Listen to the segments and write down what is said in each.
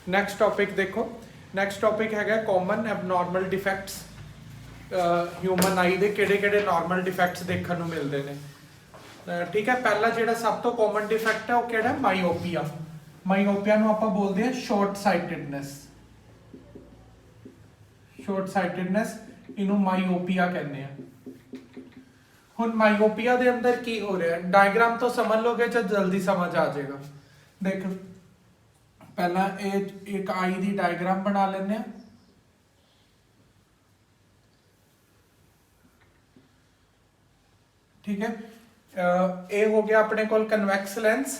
Next topic ਦੇਖੋ, next topic ਹੈਗਾ common abnormal ਡਿਫੈਕਟਸ human ਆਈ ਦੇ ਕਿਹੜੇ ਨਾਰਮਲ ਡਿਫੈਕਟਸ ਦੇਖਣ ਨੂੰ ਮਿਲਦੇ ਨੇ। ਠੀਕ ਹੈ, ਪਹਿਲਾ ਜਿਹੜਾ ਸਭ ਤੋਂ ਕਾਮਨ ਡਿਫੈਕਟ ਹੈ ਉਹ ਕਿਹੜਾ? ਮਾਈਓਪੀਆ। ਮਾਈਓਪੀਆ ਨੂੰ ਆਪਾਂ ਬੋਲਦੇ ਹਾਂ ਸ਼ਾਰਟ ਸਾਈਟਿਡਨੈਸ। ਸ਼ਾਰਟ ਸਾਈਟਿਡਨੈਸ ਇਹਨੂੰ ਮਾਈਓਪੀਆ ਕਹਿੰਦੇ ਆ। ਹੁਣ ਮਾਈਓਪੀਆ ਦੇ ਅੰਦਰ ਕੀ ਹੋ ਰਿਹਾ, ਡਾਇਗਰਾਮ ਤੋਂ ਸਮਝ ਲੋਗੇ ਤਾਂ ਜਲਦੀ ਸਮਝ ਆ ਜਾਏਗਾ। ਦੇਖ ਪਹਿਲਾਂ ਇਹ ਇੱਕ ਆਈ ਦੀ ਡਾਇਗਰਾਮ ਬਣਾ ਲੈਂਦੇ ਆ। ਠੀਕ ਹੈ, ਇਹ ਹੋ ਗਿਆ ਆਪਣੇ ਕੋਲ ਕਨਵੈਕਸ ਲੈਂਸ।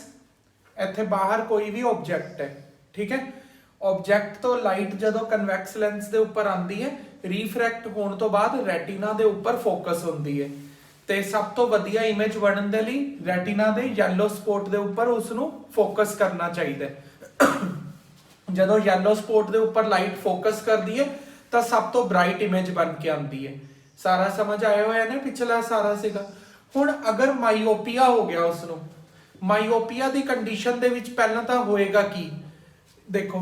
ਇੱਥੇ ਬਾਹਰ ਕੋਈ ਵੀ ਆਬਜੈਕਟ ਹੈ। ਠੀਕ ਹੈ, ਆਬਜੈਕਟ ਤੋਂ ਲਾਈਟ ਜਦੋਂ ਕਨਵੈਕਸ ਲੈਂਸ ਦੇ ਉੱਪਰ ਆਉਂਦੀ ਹੈ, ਰੀਫਰੈਕਟ ਹੋਣ ਤੋਂ ਬਾਅਦ ਰੈਟੀਨਾ ਦੇ ਉੱਪਰ ਫੋਕਸ ਹੁੰਦੀ ਹੈ ਤੇ ਸਭ ਤੋਂ ਵਧੀਆ ਇਮੇਜ ਬਣਨ ਦੇ ਲਈ ਰੈਟੀਨਾ ਦੇ ਯੈਲੋ ਸਪੌਟ ਦੇ ਉੱਪਰ ਉਸ ਨੂੰ ਫੋਕਸ ਕਰਨਾ ਚਾਹੀਦਾ ਹੈ। ਜਦੋਂ ਯੈਲੋ ਸਪੌਟ ਦੇ ਉੱਪਰ ਲਾਈਟ ਫੋਕਸ ਕਰਦੀ ਹੈ ਤਾਂ ਸਭ ਤੋਂ ਬ੍ਰਾਈਟ ਇਮੇਜ ਬਣ ਕੇ ਆਉਂਦੀ ਹੈ। ਸਾਰਾ ਸਮਝ ਆਇਆ ਹੋਇਆ ਨਾ, ਪਿਛਲਾ ਸਾਰਾ ਸੀਗਾ। ਹੁਣ ਅਗਰ ਮਾਈਓਪੀਆ ਹੋ ਗਿਆ, ਉਸ ਨੂੰ ਮਾਈਓਪੀਆ ਦੀ ਕੰਡੀਸ਼ਨ ਦੇ ਵਿੱਚ ਪਹਿਲਾਂ ਤਾਂ ਹੋਏਗਾ ਕੀ? ਦੇਖੋ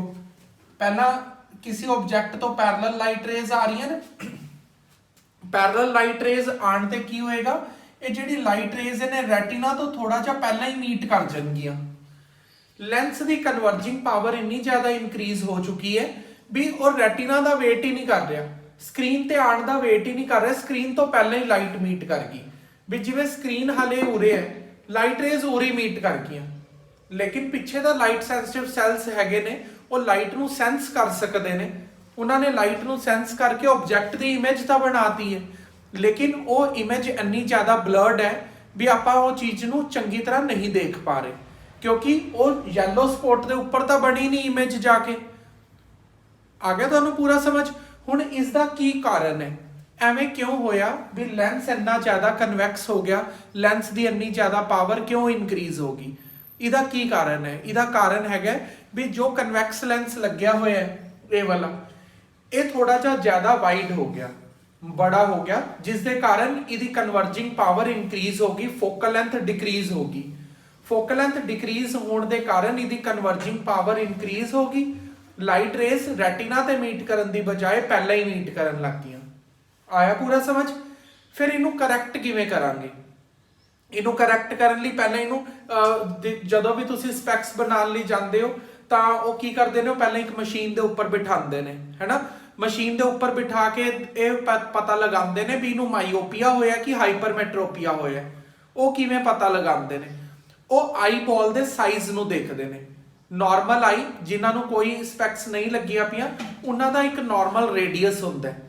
ਪਹਿਲਾਂ ਕਿਸੇ ਆਬਜੈਕਟ ਤੋਂ ਪੈਰਲਲ ਲਾਈਟ ਰੇਜ਼ ਆ ਰਹੀਆਂ ਨੇ। ਪੈਰਲਲ ਲਾਈਟ ਰੇਜ਼ ਆਉਣ ਤੇ ਕੀ ਹੋਏਗਾ, ਇਹ ਜਿਹੜੀ ਲਾਈਟ ਰੇਜ਼ ਨੇ ਰੈਟੀਨਾ ਤੋਂ ਥੋੜਾ ਜਿਹਾ ਪਹਿਲਾਂ ਹੀ ਮੀਟ ਕਰ ਜਾਣਗੀਆਂ। ਲੈਂਸ ਦੀ ਕਨਵਰਜਿੰਗ ਪਾਵਰ ਇੰਨੀ ਜ਼ਿਆਦਾ ਇਨਕਰੀਜ਼ ਹੋ ਚੁੱਕੀ ਹੈ ਵੀ ਉਹ ਰੈਟੀਨਾ ਦਾ ਵੇਟ ਹੀ ਨਹੀਂ ਕਰ ਰਿਹਾ, ਸਕਰੀਨ ਤੇ ਆਉਣ ਦਾ ਵੇਟ ਹੀ ਨਹੀਂ ਕਰ ਰਿਹਾ। ਸਕਰੀਨ ਤੋਂ ਪਹਿਲਾਂ ਹੀ ਲਾਈਟ ਮੀਟ ਕਰ ਗਈ। ਵੀ ਜਿਵੇਂ ਸਕਰੀਨ ਹਲੇ ਉਰੇ ਹੈ, ਲਾਈਟ ਰੇਜ਼ ਉਰੇ ਮੀਟ ਕਰ ਗਈਆਂ, ਲੇਕਿਨ ਪਿੱਛੇ ਦਾ ਲਾਈਟ ਸੈਂਸਿਟਿਵ ਸੈਲਸ ਹੈਗੇ ਨੇ, ਉਹ ਲਾਈਟ ਨੂੰ ਸੈਂਸ ਕਰ ਸਕਦੇ ਨੇ। ਉਹਨਾਂ ਨੇ ਲਾਈਟ ਨੂੰ ਸੈਂਸ ਕਰਕੇ ਆਬਜੈਕਟ ਦੀ ਇਮੇਜ ਤਾਂ ਬਣਾਤੀ ਹੈ, ਲੇਕਿਨ ਉਹ ਇਮੇਜ ਇੰਨੀ ਜ਼ਿਆਦਾ ਬਲਰਡ ਹੈ ਵੀ ਆਪਾਂ ਉਹ ਚੀਜ਼ ਨੂੰ ਚੰਗੀ ਤਰ੍ਹਾਂ ਨਹੀਂ ਦੇਖ ਪਾ ਰਹੇ, ਕਿਉਂਕਿ ਉਹ ਯੈਲੋ ਸਪੌਟ ਦੇ ਉੱਪਰ ਤਾਂ ਬਣੀ ਨਹੀਂ ਇਮੇਜ ਜਾ ਕੇ। ਆ ਗਿਆ ਤੁਹਾਨੂੰ ਪੂਰਾ ਸਮਝ? ਹੁਣ ਇਸ ਦਾ ਕੀ ਕਾਰਨ ਹੈ? ਐਵੇਂ ਕਿਉਂ ਹੋਇਆ ਵੀ ਲੈਂਸ ਇੰਨਾ ਜ਼ਿਆਦਾ ਕਨਵੈਕਸ ਹੋ ਗਿਆ, ਲੈਂਸ ਦੀ ਇੰਨੀ ਜ਼ਿਆਦਾ ਪਾਵਰ ਕਿਉਂ ਇਨਕਰੀਜ਼ ਹੋ ਗਈ? ਇਹਦਾ ਕੀ ਕਾਰਨ ਹੈ? ਇਹਦਾ ਕਾਰਨ ਹੈਗਾ ਵੀ ਜੋ ਕਨਵੈਕਸ ਲੈਂਸ ਲੱਗਿਆ ਹੋਇਆ ਹੈ ਇਹ ਵਾਲਾ, ਇਹ ਥੋੜਾ ਜਿਹਾ ਜ਼ਿਆਦਾ ਵਾਈਡ ਹੋ ਗਿਆ, ਬੜਾ ਹੋ ਗਿਆ, ਜਿਸ ਦੇ ਕਾਰਨ ਇਹਦੀ ਕਨਵਰਜਿੰਗ ਪਾਵਰ ਇਨਕਰੀਜ਼ ਹੋ ਗਈ, ਫੋਕਲ ਲੈਂਥ ਡਿਕਰੀਜ਼ ਹੋ ਗਈ। ਫੋਕਲ ਲੈਂਥ ਡਿਕਰੀਜ਼ ਹੋਣ ਦੇ ਕਾਰਨ ਇਹਦੀ ਕਨਵਰਜਿੰਗ ਪਾਵਰ ਇਨਕਰੀਜ਼ ਹੋ ਗਈ। ਲਾਈਟ ਰੇਜ਼ ਰੈਟੀਨਾ ਤੇ ਮੀਟ ਕਰਨ ਦੀ ਬਜਾਏ ਪਹਿਲਾਂ ਹੀ ਮੀਟ ਕਰਨ ਲੱਗ ਗਈਆਂ। ਆਇਆ ਪੂਰਾ ਸਮਝ? ਫਿਰ ਇਹਨੂੰ ਕਰੈਕਟ ਕਿਵੇਂ ਕਰਾਂਗੇ? ਇਹਨੂੰ ਕਰੈਕਟ ਕਰਨ ਲਈ ਪਹਿਲਾਂ ਇਹਨੂੰ ਜਦੋਂ ਵੀ ਤੁਸੀਂ ਸਪੈਕਸ ਬਣਾਉਣ ਲਈ ਜਾਂਦੇ ਹੋ ਤਾਂ ਉਹ ਕੀ ਕਰਦੇ ਨੇ, ਉਹ ਪਹਿਲਾਂ ਇੱਕ ਮਸ਼ੀਨ ਦੇ ਉੱਪਰ ਬਿਠਾਉਂਦੇ ਨੇ, ਹੈਨਾ। ਮਸ਼ੀਨ ਦੇ ਉੱਪਰ ਬਿਠਾ ਕੇ ਇਹ ਪਤਾ ਲਗਾਉਂਦੇ ਨੇ ਵੀ ਇਹਨੂੰ ਮਾਈਓਪੀਆ ਹੋਇਆ ਕਿ ਹਾਈਪਰਮੈਟ੍ਰੋਪੀਆ ਹੋਇਆ। ਉਹ ਕਿਵੇਂ ਪਤਾ ਲਗਾਉਂਦੇ ਨੇ? ਉਹ ਆਈ ਬॉल ਦੇ ਸਾਈਜ਼ ਨੂੰ ਦੇਖਦੇ ਨੇ। ਨਾਰਮਲ ਆਈ ਜਿਨ੍ਹਾਂ ਨੂੰ ਕੋਈ ਸਪੈਕਸ ਨਹੀਂ ਲੱਗੀਆਂ ਪਈਆਂ, ਉਹਨਾਂ ਦਾ ਇੱਕ ਨਾਰਮਲ ਰੇਡੀਅਸ ਹੁੰਦਾ ਹੈ।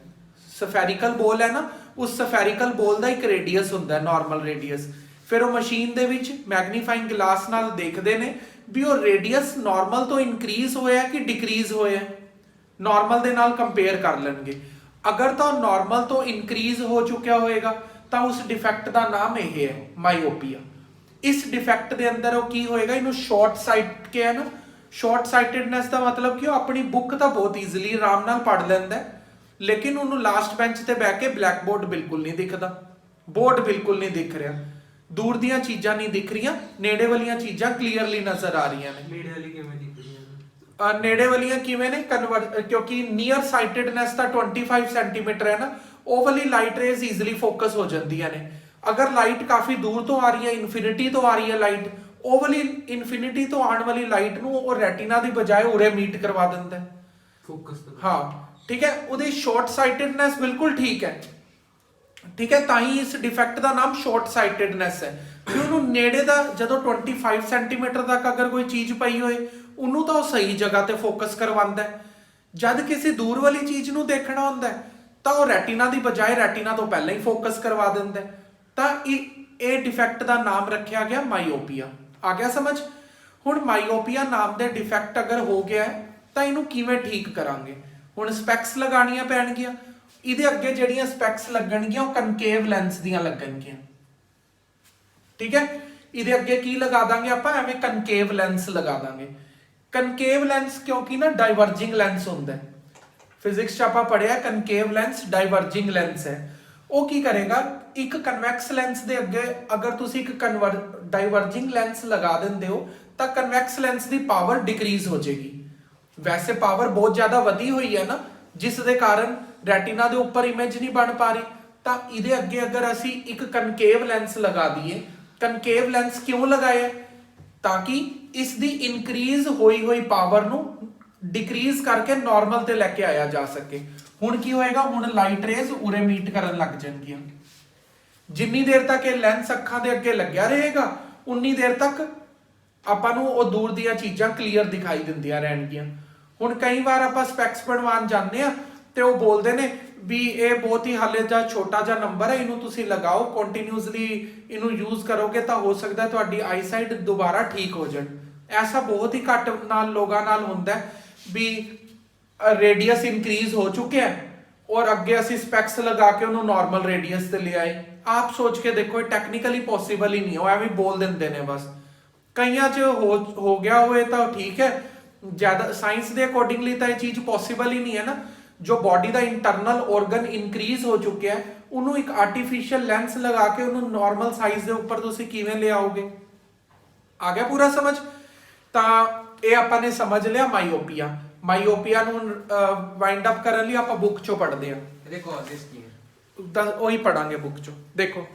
ਸਫੈਰਿਕਲ ਬੋਲ ਹੈ ਨਾ, ਉਸ ਸਫੈਰਿਕਲ ਬੋਲ ਦਾ ਇੱਕ ਰੇਡੀਅਸ ਹੁੰਦਾ ਹੈ, ਨਾਰਮਲ ਰੇਡੀਅਸ। ਫਿਰ ਉਹ ਮਸ਼ੀਨ ਦੇ ਵਿੱਚ ਮੈਗਨੀਫਾਈਂਗ ਗਲਾਸ ਨਾਲ ਦੇਖਦੇ ਨੇ ਵੀ ਉਹ ਰੇਡੀਅਸ ਨਾਰਮਲ ਤੋਂ ਇਨਕਰੀਜ਼ ਹੋਇਆ ਕਿ ਡਿਕਰੀਜ਼ ਹੋਇਆ। ਨਾਰਮਲ ਦੇ ਨਾਲ ਕੰਪੇਅਰ ਕਰ ਲੈਣਗੇ। ਅਗਰ ਤਾਂ ਨਾਰਮਲ ਤੋਂ ਇਨਕਰੀਜ਼ ਹੋ ਚੁੱਕਿਆ ਹੋਏਗਾ ਤਾਂ ਉਸ ਡਿਫੈਕਟ ਦਾ ਨਾਮ ਇਹ ਹੈ, ਮਾਈਓਪੀਆ। ਇਸ ਡਿਫੈਕਟ ਦੇ ਅੰਦਰ ਉਹ ਕੀ ਹੋਏਗਾ, ਇਹਨੂੰ ਸ਼ਾਰਟ ਸਾਈਟ ਕਿਹਾ ਨਾ। ਸ਼ਾਰਟ ਸਾਈਟਿਡਨੈਸ ਦਾ ਮਤਲਬ ਕਿ ਉਹ ਆਪਣੀ ਬੁੱਕ ਤਾਂ ਬਹੁਤ ਈਜ਼ੀਲੀ ਆਰਾਮ ਨਾਲ ਪੜ੍ਹ ਲੈਂਦਾ, ਲੇਕਿਨ ਉਹਨੂੰ ਲਾਸਟ ਬੈਂਚ ਤੇ ਬਹਿ ਕੇ ਬਲੈਕ ਬੋਰਡ ਬਿਲਕੁਲ ਨਹੀਂ ਦਿਖਦਾ, ਬੋਰਡ ਬਿਲਕੁਲ ਨਹੀਂ ਦਿਖ ਰਿਹਾ, ਦੂਰ ਦੀਆਂ ਚੀਜ਼ਾਂ ਨਹੀਂ ਦਿਖ ਰਹੀਆਂ, ਨੇੜੇ ਵਾਲੀਆਂ ਚੀਜ਼ਾਂ ਕਲੀਅਰਲੀ ਨਜ਼ਰ ਆ ਰਹੀਆਂ ਨੇ। ਨੇੜੇ ਵਾਲੀ ਕਿਵੇਂ ਦਿਖ ਰਹੀਆਂ? ਨੇੜੇ ਵਾਲੀਆਂ ਕਿਵੇਂ ਨੇ? ਕਿਉਂਕਿ ਨੀਅਰ ਸਾਈਟਿਡਨੈਸ ਤਾਂ 25 ਸੈਂਟੀਮੀਟਰ ਹੈ ਨਾ, ਉਹ ਵਾਲੀ ਲਾਈਟ ਰੇਜ਼ ਈਜ਼ੀਲੀ ਫੋਕਸ ਹੋ ਜਾਂਦੀਆਂ ਨੇ। ਅਗਰ ਲਾਈਟ ਕਾਫੀ ਦੂਰ ਤੋਂ ਆ ਰਹੀ ਹੈ, ਇਨਫਿਨਿਟੀ ਤੋਂ ਆ ਰਹੀ ਹੈ ਲਾਈਟ, ਉਹ ਵਾਲੀ ਇਨਫਿਨਿਟੀ ਤੋਂ ਆਉਣ ਵਾਲੀ ਲਾਈਟ ਨੂੰ ਉਹ ਰੈਟੀਨਾ ਦੀ ਬਜਾਏ ਉਰੇ ਮੀਟ ਕਰਵਾ ਦਿੰਦਾ ਹੈ, ਫੋਕਸ। ਹਾਂ ਠੀਕ ਹੈ, ਉਹਦੀ ਸ਼ਾਰਟ ਸਾਈਟਿਡਨੈਸ ਬਿਲਕੁਲ ਠੀਕ ਹੈ। ਠੀਕ ਹੈ, ਤਾਂ ਹੀ ਇਸ ਡਿਫੈਕਟ ਦਾ ਨਾਮ ਸ਼ਾਰਟ ਸਾਈਟਿਡਨੈਸ ਹੈ। ਕਿ ਉਹਨੂੰ ਨੇੜੇ ਦਾ ਜਦੋਂ 25 ਸੈਂਟੀਮੀਟਰ ਤੱਕ ਅਗਰ ਕੋਈ ਚੀਜ਼ ਪਈ ਹੋਏ, ਉਹਨੂੰ ਤਾਂ ਉਹ ਸਹੀ ਜਗ੍ਹਾ ਤੇ ਫੋਕਸ ਕਰਵਾਉਂਦਾ ਹੈ। ਜਦ ਕਿਸੇ ਦੂਰ ਵਾਲੀ ਚੀਜ਼ ਨੂੰ ਦੇਖਣਾ ਹੁੰਦਾ ਤਾਂ ਉਹ ਰੈਟੀਨਾ ਦੀ ਬਜਾਏ ਰੈਟੀਨਾ ਤੋਂ ਪਹਿਲਾਂ ਹੀ ਫੋਕਸ ਕਰਵਾ ਦਿੰਦਾ। ਤਾਂ ਇਹ ਡਿਫੈਕਟ ਦਾ ਨਾਮ ਰੱਖਿਆ ਗਿਆ ਮਾਈਓਪੀਆ। ਆ ਗਿਆ ਸਮਝ? ਹੁਣ ਮਾਈਓਪੀਆ ਨਾਮ ਦੇ ਡਿਫੈਕਟ ਅਗਰ ਹੋ ਗਿਆ ਤਾਂ ਇਹਨੂੰ ਕਿਵੇਂ ਠੀਕ ਕਰਾਂਗੇ? ਹੁਣ ਸਪੈਕਸ ਲਗਾਉਣੀਆਂ ਪੈਣਗੀਆਂ। ਇਹਦੇ ਅੱਗੇ ਜਿਹੜੀਆਂ ਸਪੈਕਸ ਲੱਗਣਗੀਆਂ ਉਹ ਕਨਕੇਵ ਲੈਂਸ ਦੀਆਂ ਲੱਗਣਗੀਆਂ। ਠੀਕ ਹੈ, ਇਹਦੇ ਅੱਗੇ ਕੀ ਲਗਾ ਦਾਂਗੇ ਆਪਾਂ? ਐਵੇਂ ਕਨਕੇਵ ਲੈਂਸ ਲਗਾ ਦਾਂਗੇ। ਕਨਕੇਵ ਲੈਂਸ ਕਿਉਂਕਿ ਨਾ ਡਾਈਵਰਜਿੰਗ ਲੈਂਸ ਹੁੰਦਾ, ਫਿਜ਼ਿਕਸ 'ਚ ਆਪਾਂ ਪੜ੍ਹਿਆ ਕਨਕੇਵ ਲੈਂਸ ਡਾਈਵਰਜਿੰਗ ਲੈਂਸ ਹੈ। ਉਹ ਕੀ ਕਰੇਗਾ, ਇੱਕ ਕਨਵੈਕਸ ਲੈਂਸ ਦੇ ਅੱਗੇ ਅਗਰ ਤੁਸੀਂ ਇੱਕ ਡਾਈਵਰਜਿੰਗ ਲੈਂਸ ਲਗਾ ਦਿੰਦੇ ਹੋ ਤਾਂ ਕਨਵੈਕਸ ਲੈਂਸ ਦੀ ਪਾਵਰ ਡਿਕਰੀਜ਼ ਹੋ ਜਾਏਗੀ। ਵੈਸੇ ਪਾਵਰ ਬਹੁਤ ਜ਼ਿਆਦਾ ਵਧੀ ਹੋਈ ਹੈ ਨਾ, ਜਿਸ ਦੇ ਕਾਰਨ ਰੈਟੀਨਾ ਦੇ ਉੱਪਰ ਇਮੇਜ ਨਹੀਂ ਬਣ ਪਾ ਰਹੀ। ਤਾਂ ਇਹਦੇ ਅੱਗੇ ਅਗਰ ਅਸੀਂ ਇੱਕ ਕਨਕੇਵ ਲੈਂਸ ਲਗਾ ਦਈਏ, ਕਨਕੇਵ ਲੈਂਸ ਕਿਉਂ ਲਗਾਇਆ? ਤਾਂ ਕਿ ਇਸ ਦੀ ਇਨਕਰੀਜ਼ ਹੋਈ ਪਾਵਰ ਨੂੰ ਡਿਕਰੀਜ਼ ਕਰਕੇ ਨਾਰਮਲ ਤੇ ਲੈ ਕੇ ਆਇਆ ਜਾ ਸਕੇ। ਹੁਣ ਕੀ ਹੋਏਗਾ, ਹੁਣ ਲਾਈਟ ਰੇਜ਼ ਉਰੇ ਮੀਟ ਕਰਨ ਲੱਗ ਜਾਣਗੀਆਂ। ਜਿੰਨੀ ਦੇਰ ਤੱਕ ਇਹ ਲੈਂਸ ਅੱਖਾਂ ਦੇ ਅੱਗੇ ਲੱਗਿਆ ਰਹੇਗਾ ਉਨੀ ਦੇਰ ਤੱਕ ਆਪਾਂ ਨੂੰ ਉਹ ਦੂਰ ਦੀਆਂ ਚੀਜ਼ਾਂ ਕਲੀਅਰ ਦਿਖਾਈ ਦਿੰਦੀਆਂ ਰਹਿਣਗੀਆਂ। ਹੁਣ ਕਈ ਵਾਰ ਆਪਾਂ ਸਪੈਕਸ ਬਣਵਾਉਣ ਜਾਂਦੇ ਆ ਤੇ ਉਹ ਬੋਲਦੇ ਨੇ ਵੀ ਇਹ ਬਹੁਤ ਹੀ ਹਾਲੇ ਦਾ ਛੋਟਾ ਜਿਹਾ ਨੰਬਰ ਹੈ, ਇਹਨੂੰ ਤੁਸੀਂ ਲਗਾਓ ਕੰਟੀਨਿਊਸਲੀ, ਇਹਨੂੰ ਯੂਜ਼ ਕਰੋਗੇ ਤਾਂ ਹੋ ਸਕਦਾ ਤੁਹਾਡੀ ਆਈਸਾਈਟ ਦੁਬਾਰਾ ਠੀਕ ਹੋ ਜਾਣ। ਐਸਾ ਬਹੁਤ ਹੀ ਘੱਟ ਨਾਲ ਲੋਕਾਂ ਨਾਲ ਹੁੰਦਾ ਵੀ ਰੇਡੀਅਸ ਇਨਕਰੀਜ਼ ਹੋ ਚੁੱਕਿਆ ਔਰ ਅੱਗੇ ਅਸੀਂ ਸਪੈਕਸ ਲਗਾ ਕੇ ਉਹਨੂੰ ਨਾਰਮਲ ਰੇਡੀਅਸ ਤੇ ਲੈ ਆਏ। ਆਪ ਸੋਚ ਕੇ ਦੇਖੋ, ਇਹ ਟੈਕਨੀਕਲੀ ਪੋਸੀਬਲ ਹੀ ਨਹੀਂ, ਉਹ ਐਵੇਂ ਬੋਲ ਦਿੰਦੇ ਨੇ ਬਸ। ਕਈਆਂ 'ਚ ਹੋ ਗਿਆ ਹੋਏ ਤਾਂ ਠੀਕ ਹੈ, ਜ਼ਿਆਦਾ ਸਾਇੰਸ ਦੇ ਅਕੋਰਡਿੰਗਲੀ ਤਾਂ ਇਹ ਚੀਜ਼ ਪੋਸੀਬਲ ਹੀ ਨਹੀਂ ਹੈ ਨਾ। ਜੋ ਬਾਡੀ ਦਾ ਇੰਟਰਨਲ ਆਰਗਨ ਇਨਕਰੀਜ਼ ਹੋ ਚੁੱਕਿਆ ਹੈ, ਉਹਨੂੰ ਇੱਕ ਆਰਟੀਫੀਸ਼ੀਅਲ ਲੈਂਸ ਲਗਾ ਕੇ ਉਹਨੂੰ ਨਾਰਮਲ ਸਾਈਜ਼ ਦੇ ਉੱਪਰ ਤੁਸੀਂ ਕਿਵੇਂ ਲੈ ਆਓਗੇ? ਆ ਗਿਆ ਪੂਰਾ ਸਮਝ? ਤਾਂ ਇਹ ਆਪਾਂ ਨੇ ਸਮਝ ਲਿਆ ਮਾਈਓਪੀਆ ਨੂੰ ਵਾਈਂਡ ਅਪ ਕਰਨ ਲਈ ਆਪਾਂ ਬੁੱਕ ਚੋਂ ਪੜ੍ਹਦੇ ਹਾਂ। ਇਹਦੇ ਕਾਜ਼ਸ ਕੀ ਹੈ? ਉਹੀ ਪੜਾਂਗੇ ਬੁੱਕ ਚੋਂ। ਦੇਖੋ,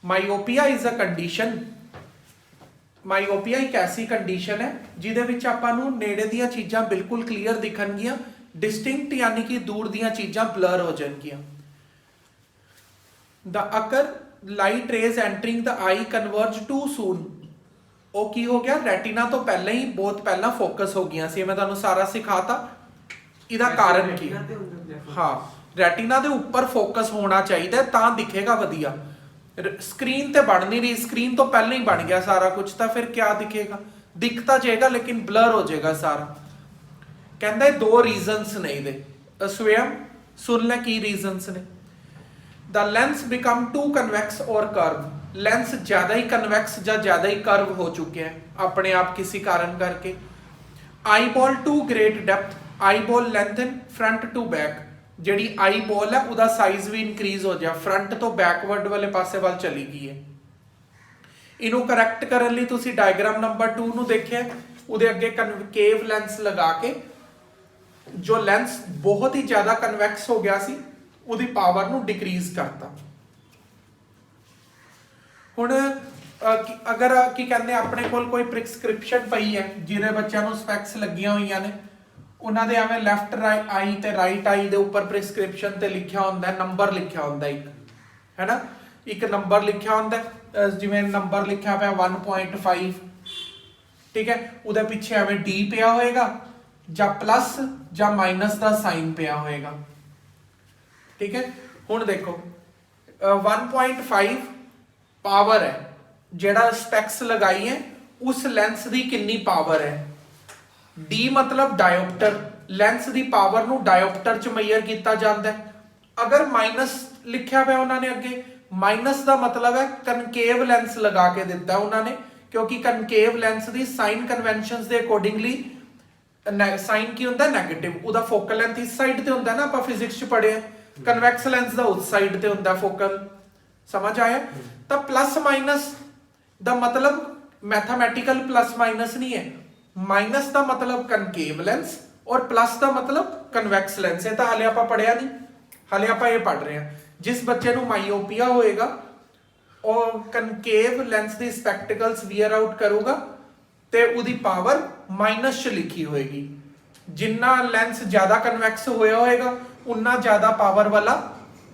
ਮਾਈਓਪੀਆ ਇਜ਼ ਅ ਕੰਡੀਸ਼ਨ, ਮਾਈਓਪੀਆ ਇੱਕ ਐਸੀ ਕੰਡੀਸ਼ਨ ਹੈ ਜਿਹਦੇ ਵਿੱਚ ਆਪਾਂ ਨੂੰ ਨੇੜੇ ਦੀਆਂ ਚੀਜ਼ਾਂ ਬਿਲਕੁਲ ਕਲੀਅਰ ਦਿਖਣਗੀਆਂ, ਡਿਸਟਿੰਕਟ ਯਾਨੀ ਕਿ ਦੂਰ ਦੀਆਂ ਚੀਜ਼ਾਂ ਬਲਰ ਹੋ ਜਾਣਗੀਆਂ। the occur light rays entering the eye converge too soon। ਉਹ ਕੀ ਹੋ ਗਿਆ, ਰੈਟੀਨਾ ਤੋਂ ਪਹਿਲਾਂ ਹੀ ਬਹੁਤ ਪਹਿਲਾਂ ਫੋਕਸ ਹੋ ਗਈਆਂ ਸੀ। ਮੈਂ ਤੁਹਾਨੂੰ ਸਾਰਾ ਸਿਖਾਤਾ। ਇਹਦਾ ਕਾਰਨ ਕੀ ਹੈ? ਹਾਂ, ਰੈਟੀਨਾ ਦੇ ਉੱਪਰ ਫੋਕਸ ਹੋਣਾ ਚਾਹੀਦਾ ਤਾਂ ਦਿਖੇਗਾ ਵਧੀਆ। ਸਕਰੀਨ ਤੇ ਬਣ ਨਹੀਂ ਰਹੀ, ਸਕਰੀਨ ਤੋਂ ਪਹਿਲਾਂ ਹੀ ਬਣ ਗਿਆ ਸਾਰਾ ਕੁਝ, ਤਾਂ ਫਿਰ ਕਿਆ ਦਿਖੇਗਾ? ਦਿਖ ਤਾਂ ਜਾਏਗਾ ਲੇਕਿਨ ਬਲਰ ਹੋ ਜਾਏਗਾ ਸਾਰਾ। ਕਹਿੰਦਾ ਇਹ ਦੋ ਰੀਜ਼ਨਸ ਨੇ ਇਹਦੇ। ਸਵਯੰ ਸੁਣ ਲੈ ਕੀ ਰੀਜ਼ਨਸ ਨੇ। The lens become too convex or curve। Lens ਜ਼ਿਆਦਾ ਹੀ ਕਨਵੈਕਸ ਜਾਂ ਜ਼ਿਆਦਾ ਹੀ ਕਰਵ ਹੋ ਚੁੱਕਿਆ ਹੈ ਆਪਣੇ ਆਪ ਕਿਸੇ ਕਾਰਨ ਕਰਕੇ। Eyeball too great depth, eyeball lengthen front to back. ਜਿਹੜੀ ਆਈਬॉल ਹੈ ਉਹਦਾ ਸਾਈਜ਼ ਵੀ ਇਨਕਰੀਜ਼ ਹੋ ਗਿਆ, ਫਰੰਟ ਤੋਂ ਬੈਕਵਰਡ ਵਾਲੇ ਪਾਸੇ ਵੱਲ ਚਲੀ ਗਈ ਹੈ। ਇਹਨੂੰ ਕਰੈਕਟ ਕਰਨ ਲਈ ਤੁਸੀਂ ਡਾਇਗਰਾਮ ਨੰਬਰ 2 ਨੂੰ ਦੇਖਿਆ, ਉਹਦੇ ਅੱਗੇ ਕਨਕੇਵ ਲੈਂਸ ਲਗਾ ਕੇ ਜੋ ਲੈਂਸ ਬਹੁਤ ਹੀ ਜ਼ਿਆਦਾ ਕਨਵੈਕਸ ਹੋ ਗਿਆ ਸੀ ਉਹਦੀ ਪਾਵਰ ਨੂੰ ਡਿਕਰੀਜ਼ ਕਰਤਾ। ਹੁਣ ਅਗਰ ਕੀ ਕਹਿੰਦੇ ਆਪਣੇ ਕੋਲ ਕੋਈ ਪ੍ਰਿਸਕ੍ਰਿਪਸ਼ਨ ਪਈ ਹੈ ਜਿਹਦੇ ਬੱਚਿਆਂ ਨੂੰ ਸਪੈਕਸ ਲੱਗੀਆਂ ਹੋਈਆਂ ਨੇ, ਉਹਨਾਂ ਦੇ ਐਵੇਂ ਲੈਫਟ ਆਈ ਤੇ ਰਾਈਟ ਆਈ ਦੇ ਉੱਪਰ ਪ੍ਰਿਸਕ੍ਰਿਪਸ਼ਨ ਤੇ ਲਿਖਿਆ ਹੁੰਦਾ, ਨੰਬਰ ਲਿਖਿਆ ਹੁੰਦਾ ਇੱਕ, ਹੈਨਾ, ਇੱਕ ਨੰਬਰ ਲਿਖਿਆ ਹੁੰਦਾ, ਜਿਵੇਂ ਨੰਬਰ ਲਿਖਿਆ ਪਿਆ 1.5, ਠੀਕ ਹੈ, ਉਹਦੇ ਪਿੱਛੇ ਐਵੇਂ ਡੀ ਪਿਆ ਹੋਏਗਾ ਜਾਂ ਪਲੱਸ ਜਾਂ ਮਾਈਨਸ ਦਾ ਸਾਈਨ ਪਿਆ ਹੋਏਗਾ, ਠੀਕ ਹੈ। ਹੁਣ ਦੇਖੋ 1.5 ਪਾਵਰ ਹੈ, ਜਿਹੜਾ ਸਪੈਕਸ ਲਗਾਈ ਹੈ ਉਸ ਲੈਂਸ ਦੀ ਕਿੰਨੀ ਪਾਵਰ ਹੈ। ਡੀ ਮਤਲਬ ਡਾਇਓਪਟਰ, ਲੈਂਸ ਦੀ ਪਾਵਰ ਨੂੰ ਡਾਇਓਪਟਰ ਚ ਮੇਜ਼ਰ ਕੀਤਾ ਜਾਂਦਾ ਹੈ। ਅਗਰ ਮਾਈਨਸ ਲਿਖਿਆ ਪਿਆ ਉਹਨਾਂ ਨੇ ਅੱਗੇ, ਮਾਈਨਸ ਦਾ ਮਤਲਬ ਹੈ ਕਨਕੇਵ ਲੈਂਸ ਲਗਾ ਕੇ ਦਿੱਤਾ ਉਹਨਾਂ ਨੇ, ਕਿਉਂਕਿ ਕਨਕੇਵ ਲੈਂਸ ਦੀ ਸਾਈਨ ਕਨਵੈਨਸ਼ਨਸ ਦੇ ਅਕੋਰਡਿੰਗਲੀ ਸਾਈਨ ਕੀ ਹੁੰਦਾ, ਨੈਗੇਟਿਵ। ਉਹਦਾ ਫੋਕਲ ਲੈਂਥ ਇਸ ਸਾਈਡ ਤੇ ਹੁੰਦਾ ਨਾ, ਆਪਾਂ ਫਿਜ਼ਿਕਸ ਚ ਪੜ੍ਹਿਆ। ਕਨਵੈਕਸ ਲੈਂਸ ਦਾ ਉਸ ਸਾਈਡ ਤੇ ਹੁੰਦਾ ਫੋਕਲ, ਸਮਝ ਆਇਆ। ਤਾਂ ਪਲੱਸ ਮਾਈਨਸ ਦਾ ਮਤਲਬ ਮੈਥਮੈਟਿਕਲ ਪਲੱਸ ਮਾਈਨਸ ਨਹੀਂ ਹੈ, ਮਾਈਨਸ ਦਾ ਮਤਲਬ ਕਨਕੇਵ ਲੈਂਸ ਔਰ ਪਲੱਸ ਦਾ ਮਤਲਬ ਕਨਵੈਕਸ ਲੈਂਸ। ਇਹ ਤਾਂ ਹਾਲੇ ਆਪਾਂ ਪੜਿਆ ਨਹੀਂ, ਹਾਲੇ ਆਪਾਂ ਇਹ ਪੜ ਰਹੇ ਹਾਂ। ਜਿਸ ਬੱਚੇ ਨੂੰ ਮਾਈਓਪੀਆ ਹੋਏਗਾ ਉਹ ਕਨਕੇਵ ਲੈਂਸ ਦੀ ਸਪੈਕਟੀਕਲਸ ਵੀਅਰ ਆਊਟ ਕਰੂਗਾ ਤੇ ਉਹਦੀ ਪਾਵਰ ਮਾਈਨਸ ਚ ਲਿਖੀ ਹੋਏਗੀ। ਜਿੰਨਾ ਲੈਂਸ ਜ਼ਿਆਦਾ ਕਨਵੈਕਸ ਹੋਇਆ ਹੋਏਗਾ ਉਨਾ ਜ਼ਿਆਦਾ ਪਾਵਰ ਵਾਲਾ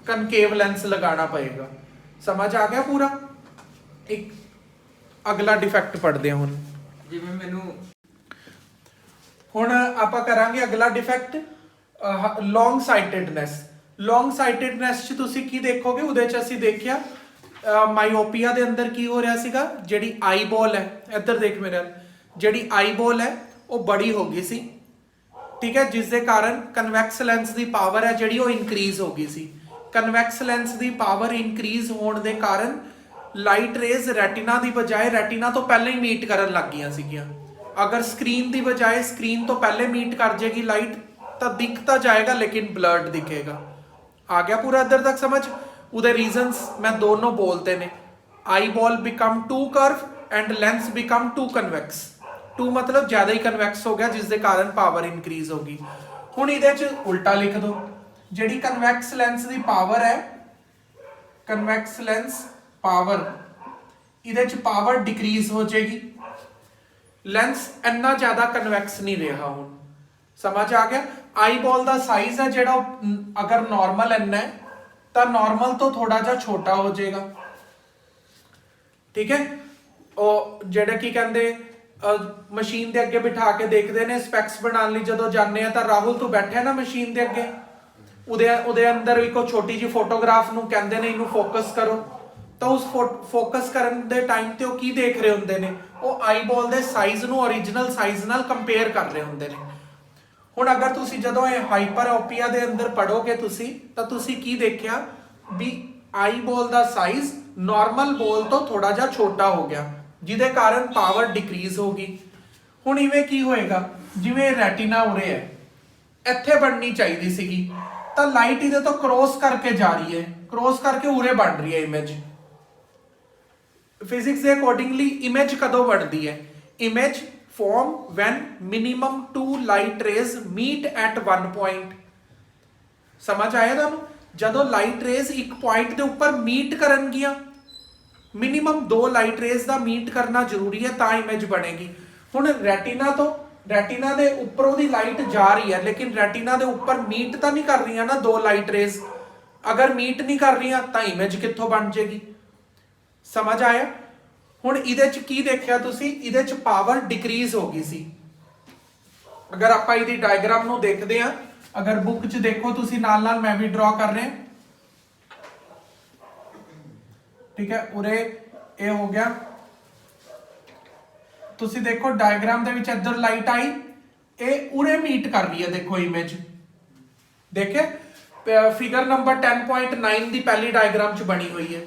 ਕਨਕੇਵ ਲੈਂਸ ਲਗਾਉਣਾ ਪਏਗਾ। ਸਮਝ ਆ ਗਿਆ ਪੂਰਾ। ਇੱਕ ਅਗਲਾ ਡਿਫੈਕਟ ਪੜਦੇ ਹਾਂ ਹੁਣ। ਜਿਵੇਂ ਮੈਨੂੰ ਹੁਣ ਆਪਾਂ ਕਰਾਂਗੇ ਅਗਲਾ ਡਿਫੈਕਟ, ਲੌਂਗ ਸਾਈਟਡਨੈਸ। ਲੌਂਗ ਸਾਈਟਡਨੈਸ ਚ ਤੁਸੀਂ ਕੀ ਦੇਖੋਗੇ, ਉਹਦੇ ਚ ਅਸੀਂ ਦੇਖਿਆ ਮਾਈਓਪੀਆ ਦੇ ਅੰਦਰ ਕੀ ਹੋ ਰਿਹਾ ਸੀਗਾ, ਜਿਹੜੀ ਆਈਬॉल ਹੈ, ਇੱਧਰ ਦੇਖ ਮੇਰੇ ਨਾਲ, ਜਿਹੜੀ ਆਈਬॉल ਹੈ ਉਹ ਬੜੀ ਹੋ ਗਈ ਸੀ, ਠੀਕ ਹੈ, ਜਿਸ ਦੇ ਕਾਰਨ ਕਨਵੈਕਸ ਲੈਂਸ ਦੀ ਪਾਵਰ ਹੈ ਜਿਹੜੀ ਉਹ ਇਨਕਰੀਜ਼ ਹੋ ਗਈ ਸੀ। ਕਨਵੈਕਸ ਲੈਂਸ ਦੀ ਪਾਵਰ ਇਨਕਰੀਜ਼ ਹੋਣ ਦੇ ਕਾਰਨ ਲਾਈਟ ਰੇਜ਼ ਰੈਟੀਨਾ ਦੀ ਬਜਾਏ ਰੈਟੀਨਾ ਤੋਂ ਪਹਿਲਾਂ ਹੀ ਮੀਟ ਕਰਨ ਲੱਗ ਗਈਆਂ ਸੀਗੀਆਂ। ਅਗਰ ਸਕਰੀਨ ਦੀ ਬਜਾਏ ਸਕਰੀਨ ਤੋਂ ਪਹਿਲੇ ਮੀਟ ਕਰ ਜੇਗੀ ਲਾਈਟ ਤਾਂ ਦਿਖ ਤਾਂ ਜਾਏਗਾ ਲੇਕਿਨ ਬਲਰਡ ਦਿਖੇਗਾ। ਆ ਗਿਆ ਪੂਰਾ ਇੱਧਰ ਤੱਕ ਸਮਝ। ਉਹਦੇ ਰੀਜ਼ਨਸ ਮੈਂ ਦੋਨੋਂ ਬੋਲਤੇ ਨੇ, eyeball become too curve and lens become too convex. 2 मतलब ਜ਼ਿਆਦਾ ਹੀ ਕਨਵੈਕਸ ਹੋ ਗਿਆ, ਜਿਸ ਦੇ ਕਾਰਨ ਪਾਵਰ ਇਨਕਰੀਜ਼ ਹੋ ਗਈ। ਹੁਣ ਇਹਦੇ 'ਚ ਉਲਟਾ ਲਿਖ ਦੋ, ਜਿਹੜੀ ਕਨਵੈਕਸ ਲੈਂਸ ਦੀ ਪਾਵਰ ਹੈ, ਕਨਵੈਕਸ ਲੈਂਸ ਪਾਵਰ, ਇਹਦੇ 'ਚ ਪਾਵਰ ਡਿਕਰੀਜ਼ ਹੋ ਜਾਏਗੀ। ਲੈਂਸ ਇੰਨਾ ਜ਼ਿਆਦਾ ਕਨਵੈਕਸ ਨਹੀਂ ਰਿਹਾ। ਹੁਣ ਸਮਝ ਆ ਗਿਆ? ਆਈ ਬॉल ਦਾ ਸਾਈਜ਼ ਹੈ ਜਿਹੜਾ, ਅਗਰ ਨਾਰਮਲ ਇੰਨਾ ਹੈ ਤਾਂ ਨਾਰਮਲ ਤੋਂ ਥੋੜਾ ਜਿਹਾ ਛੋਟਾ ਹੋ ਜਾਏਗਾ। ਠੀਕ ਹੈ, ਉਹ ਜਿਹੜਾ ਕੀ ਕਹਿੰਦੇ ਮਸ਼ੀਨ ਦੇ ਅੱਗੇ ਬਿਠਾ ਕੇ ਦੇਖਦੇ ਨੇ ਸਪੈਕਸ ਬਣਾਉਣ ਲਈ, ਜਦੋਂ ਜਾਂਦੇ ਆ ਤਾਂ ਰਾਹੁਲ ਤੂੰ ਬੈਠਿਆ ਨਾ ਮਸ਼ੀਨ ਦੇ ਅੱਗੇ, ਉਹਦੇ ਅੰਦਰ ਇੱਕ ਛੋਟੀ ਜਿਹੀ ਫੋਟੋਗ੍ਰਾਫ ਨੂੰ ਕਹਿੰਦੇ ਨੇ ਇਹਨੂੰ ਫੋਕਸ ਕਰੋ, ਤਾਂ ਉਸ ਫੋਕਸ ਕਰਨ ਦੇ ਟਾਈਮ ਤੇ ਉਹ ਕੀ ਦੇਖ ਰਹੇ ਹੁੰਦੇ ਨੇ, ਉਹ ਆਈ ਬॉल ਦੇ ਸਾਈਜ਼ ਨੂੰ ਓਰੀਜਨਲ ਸਾਈਜ਼ ਨਾਲ ਕੰਪੇਅਰ ਕਰ ਰਹੇ ਹੁੰਦੇ ਨੇ। ਹੁਣ ਅਗਰ ਤੁਸੀਂ ਜਦੋਂ ਇਹ ਹਾਈਪਰਓਪੀਆ ਦੇ ਅੰਦਰ ਪੜੋਗੇ ਤੁਸੀਂ, ਤਾਂ ਤੁਸੀਂ ਕੀ ਦੇਖਿਆ ਵੀ ਆਈ ਬॉल ਦਾ ਸਾਈਜ਼ ਨਾਰਮਲ ਬॉल ਤੋਂ ਥੋੜਾ ਜਿਹਾ ਛੋਟਾ ਹੋ ਗਿਆ, ਜਿਹਦੇ ਕਾਰਨ ਪਾਵਰ ਡਿਕਰੀਜ਼ ਹੋ ਗਈ। ਹੁਣ ਇਵੇਂ ਕੀ ਹੋਏਗਾ, ਜਿਵੇਂ ਰੈਟੀਨਾ ਉਰੇ ਹੈ, ਇੱਥੇ ਬਣਨੀ ਚਾਹੀਦੀ ਸੀਗੀ, ਤਾਂ ਲਾਈਟ ਇਹਦੇ ਤੋਂ ਕ੍ਰੋਸ ਕਰਕੇ ਜਾ ਰਹੀ ਹੈ, ਕ੍ਰੋਸ ਕਰਕੇ ਉਰੇ ਬਣ ਰਹੀ ਹੈ ਇਮੇਜ। ਫਿਜ਼ਿਕਸ ਦੇ ਅਕੋਰਡਿੰਗਲੀ ਇਮੇਜ ਕਦੋਂ ਬਣਦੀ ਹੈ? Image form when minimum 2 light rays meet at one point। ਸਮਝ ਆਇਆ ਤੁਹਾਨੂੰ? ਜਦੋਂ ਲਾਈਟ ਰੇਜ਼ ਇੱਕ ਪੁਆਇੰਟ ਦੇ ਉੱਪਰ ਮੀਟ ਕਰਨਗੀਆਂ, ਮਿਨੀਮਮ 2 ਲਾਈਟ ਰੇਜ਼ ਦਾ ਮੀਟ ਕਰਨਾ ਜ਼ਰੂਰੀ ਹੈ ਤਾਂ ਇਮੇਜ ਬਣੇਗੀ। ਹੁਣ ਰੈਟੀਨਾ ਦੇ ਉੱਪਰੋਂ ਦੀ ਲਾਈਟ ਜਾ ਰਹੀ ਹੈ, ਲੇਕਿਨ ਰੈਟੀਨਾ ਦੇ ਉੱਪਰ ਮੀਟ ਤਾਂ ਨਹੀਂ ਕਰ ਰਹੀਆਂ ਨਾ 2 ਲਾਈਟ ਰੇਜ਼। ਅਗਰ ਮੀਟ ਨਹੀਂ ਕਰ ਰਹੀਆਂ ਤਾਂ ਇਮੇਜ ਕਿੱਥੋਂ ਬਣ ਜਾਏਗੀ? ਸਮਝ ਆਇਆ? ਹੁਣ ਇਹਦੇ 'ਚ ਕੀ ਦੇਖਿਆ ਤੁਸੀਂ, ਇਹਦੇ 'ਚ ਪਾਵਰ ਡਿਕਰੀਜ਼ ਹੋ ਗਈ ਸੀ। ਅਗਰ ਆਪਾਂ ਇਹਦੀ ਡਾਇਗਰਾਮ ਨੂੰ ਦੇਖਦੇ ਹਾਂ, ਅਗਰ ਬੁੱਕ 'ਚ ਦੇਖੋ ਤੁਸੀਂ, ਨਾਲ ਨਾਲ ਮੈਂ ਵੀ ਡਰਾ ਕਰ ਰਿਹਾ। ਠੀਕ ਹੈ, ਉਰੇ ਇਹ ਹੋ ਗਿਆ, ਤੁਸੀਂ ਦੇਖੋ ਡਾਇਗਰਾਮ ਦੇ ਵਿੱਚ ਇੱਧਰ ਲਾਈਟ ਆਈ, ਇਹ ਉਰੇ ਮੀਟ ਕਰ ਰਹੀ ਹੈ, ਦੇਖੋ ਇਮੇਜ ਦੇਖੇ, ਫਿਗਰ ਨੰਬਰ 10.9 ਦੀ ਪਹਿਲੀ ਡਾਇਗਰਾਮ 'ਚ ਬਣੀ ਹੋਈ ਹੈ।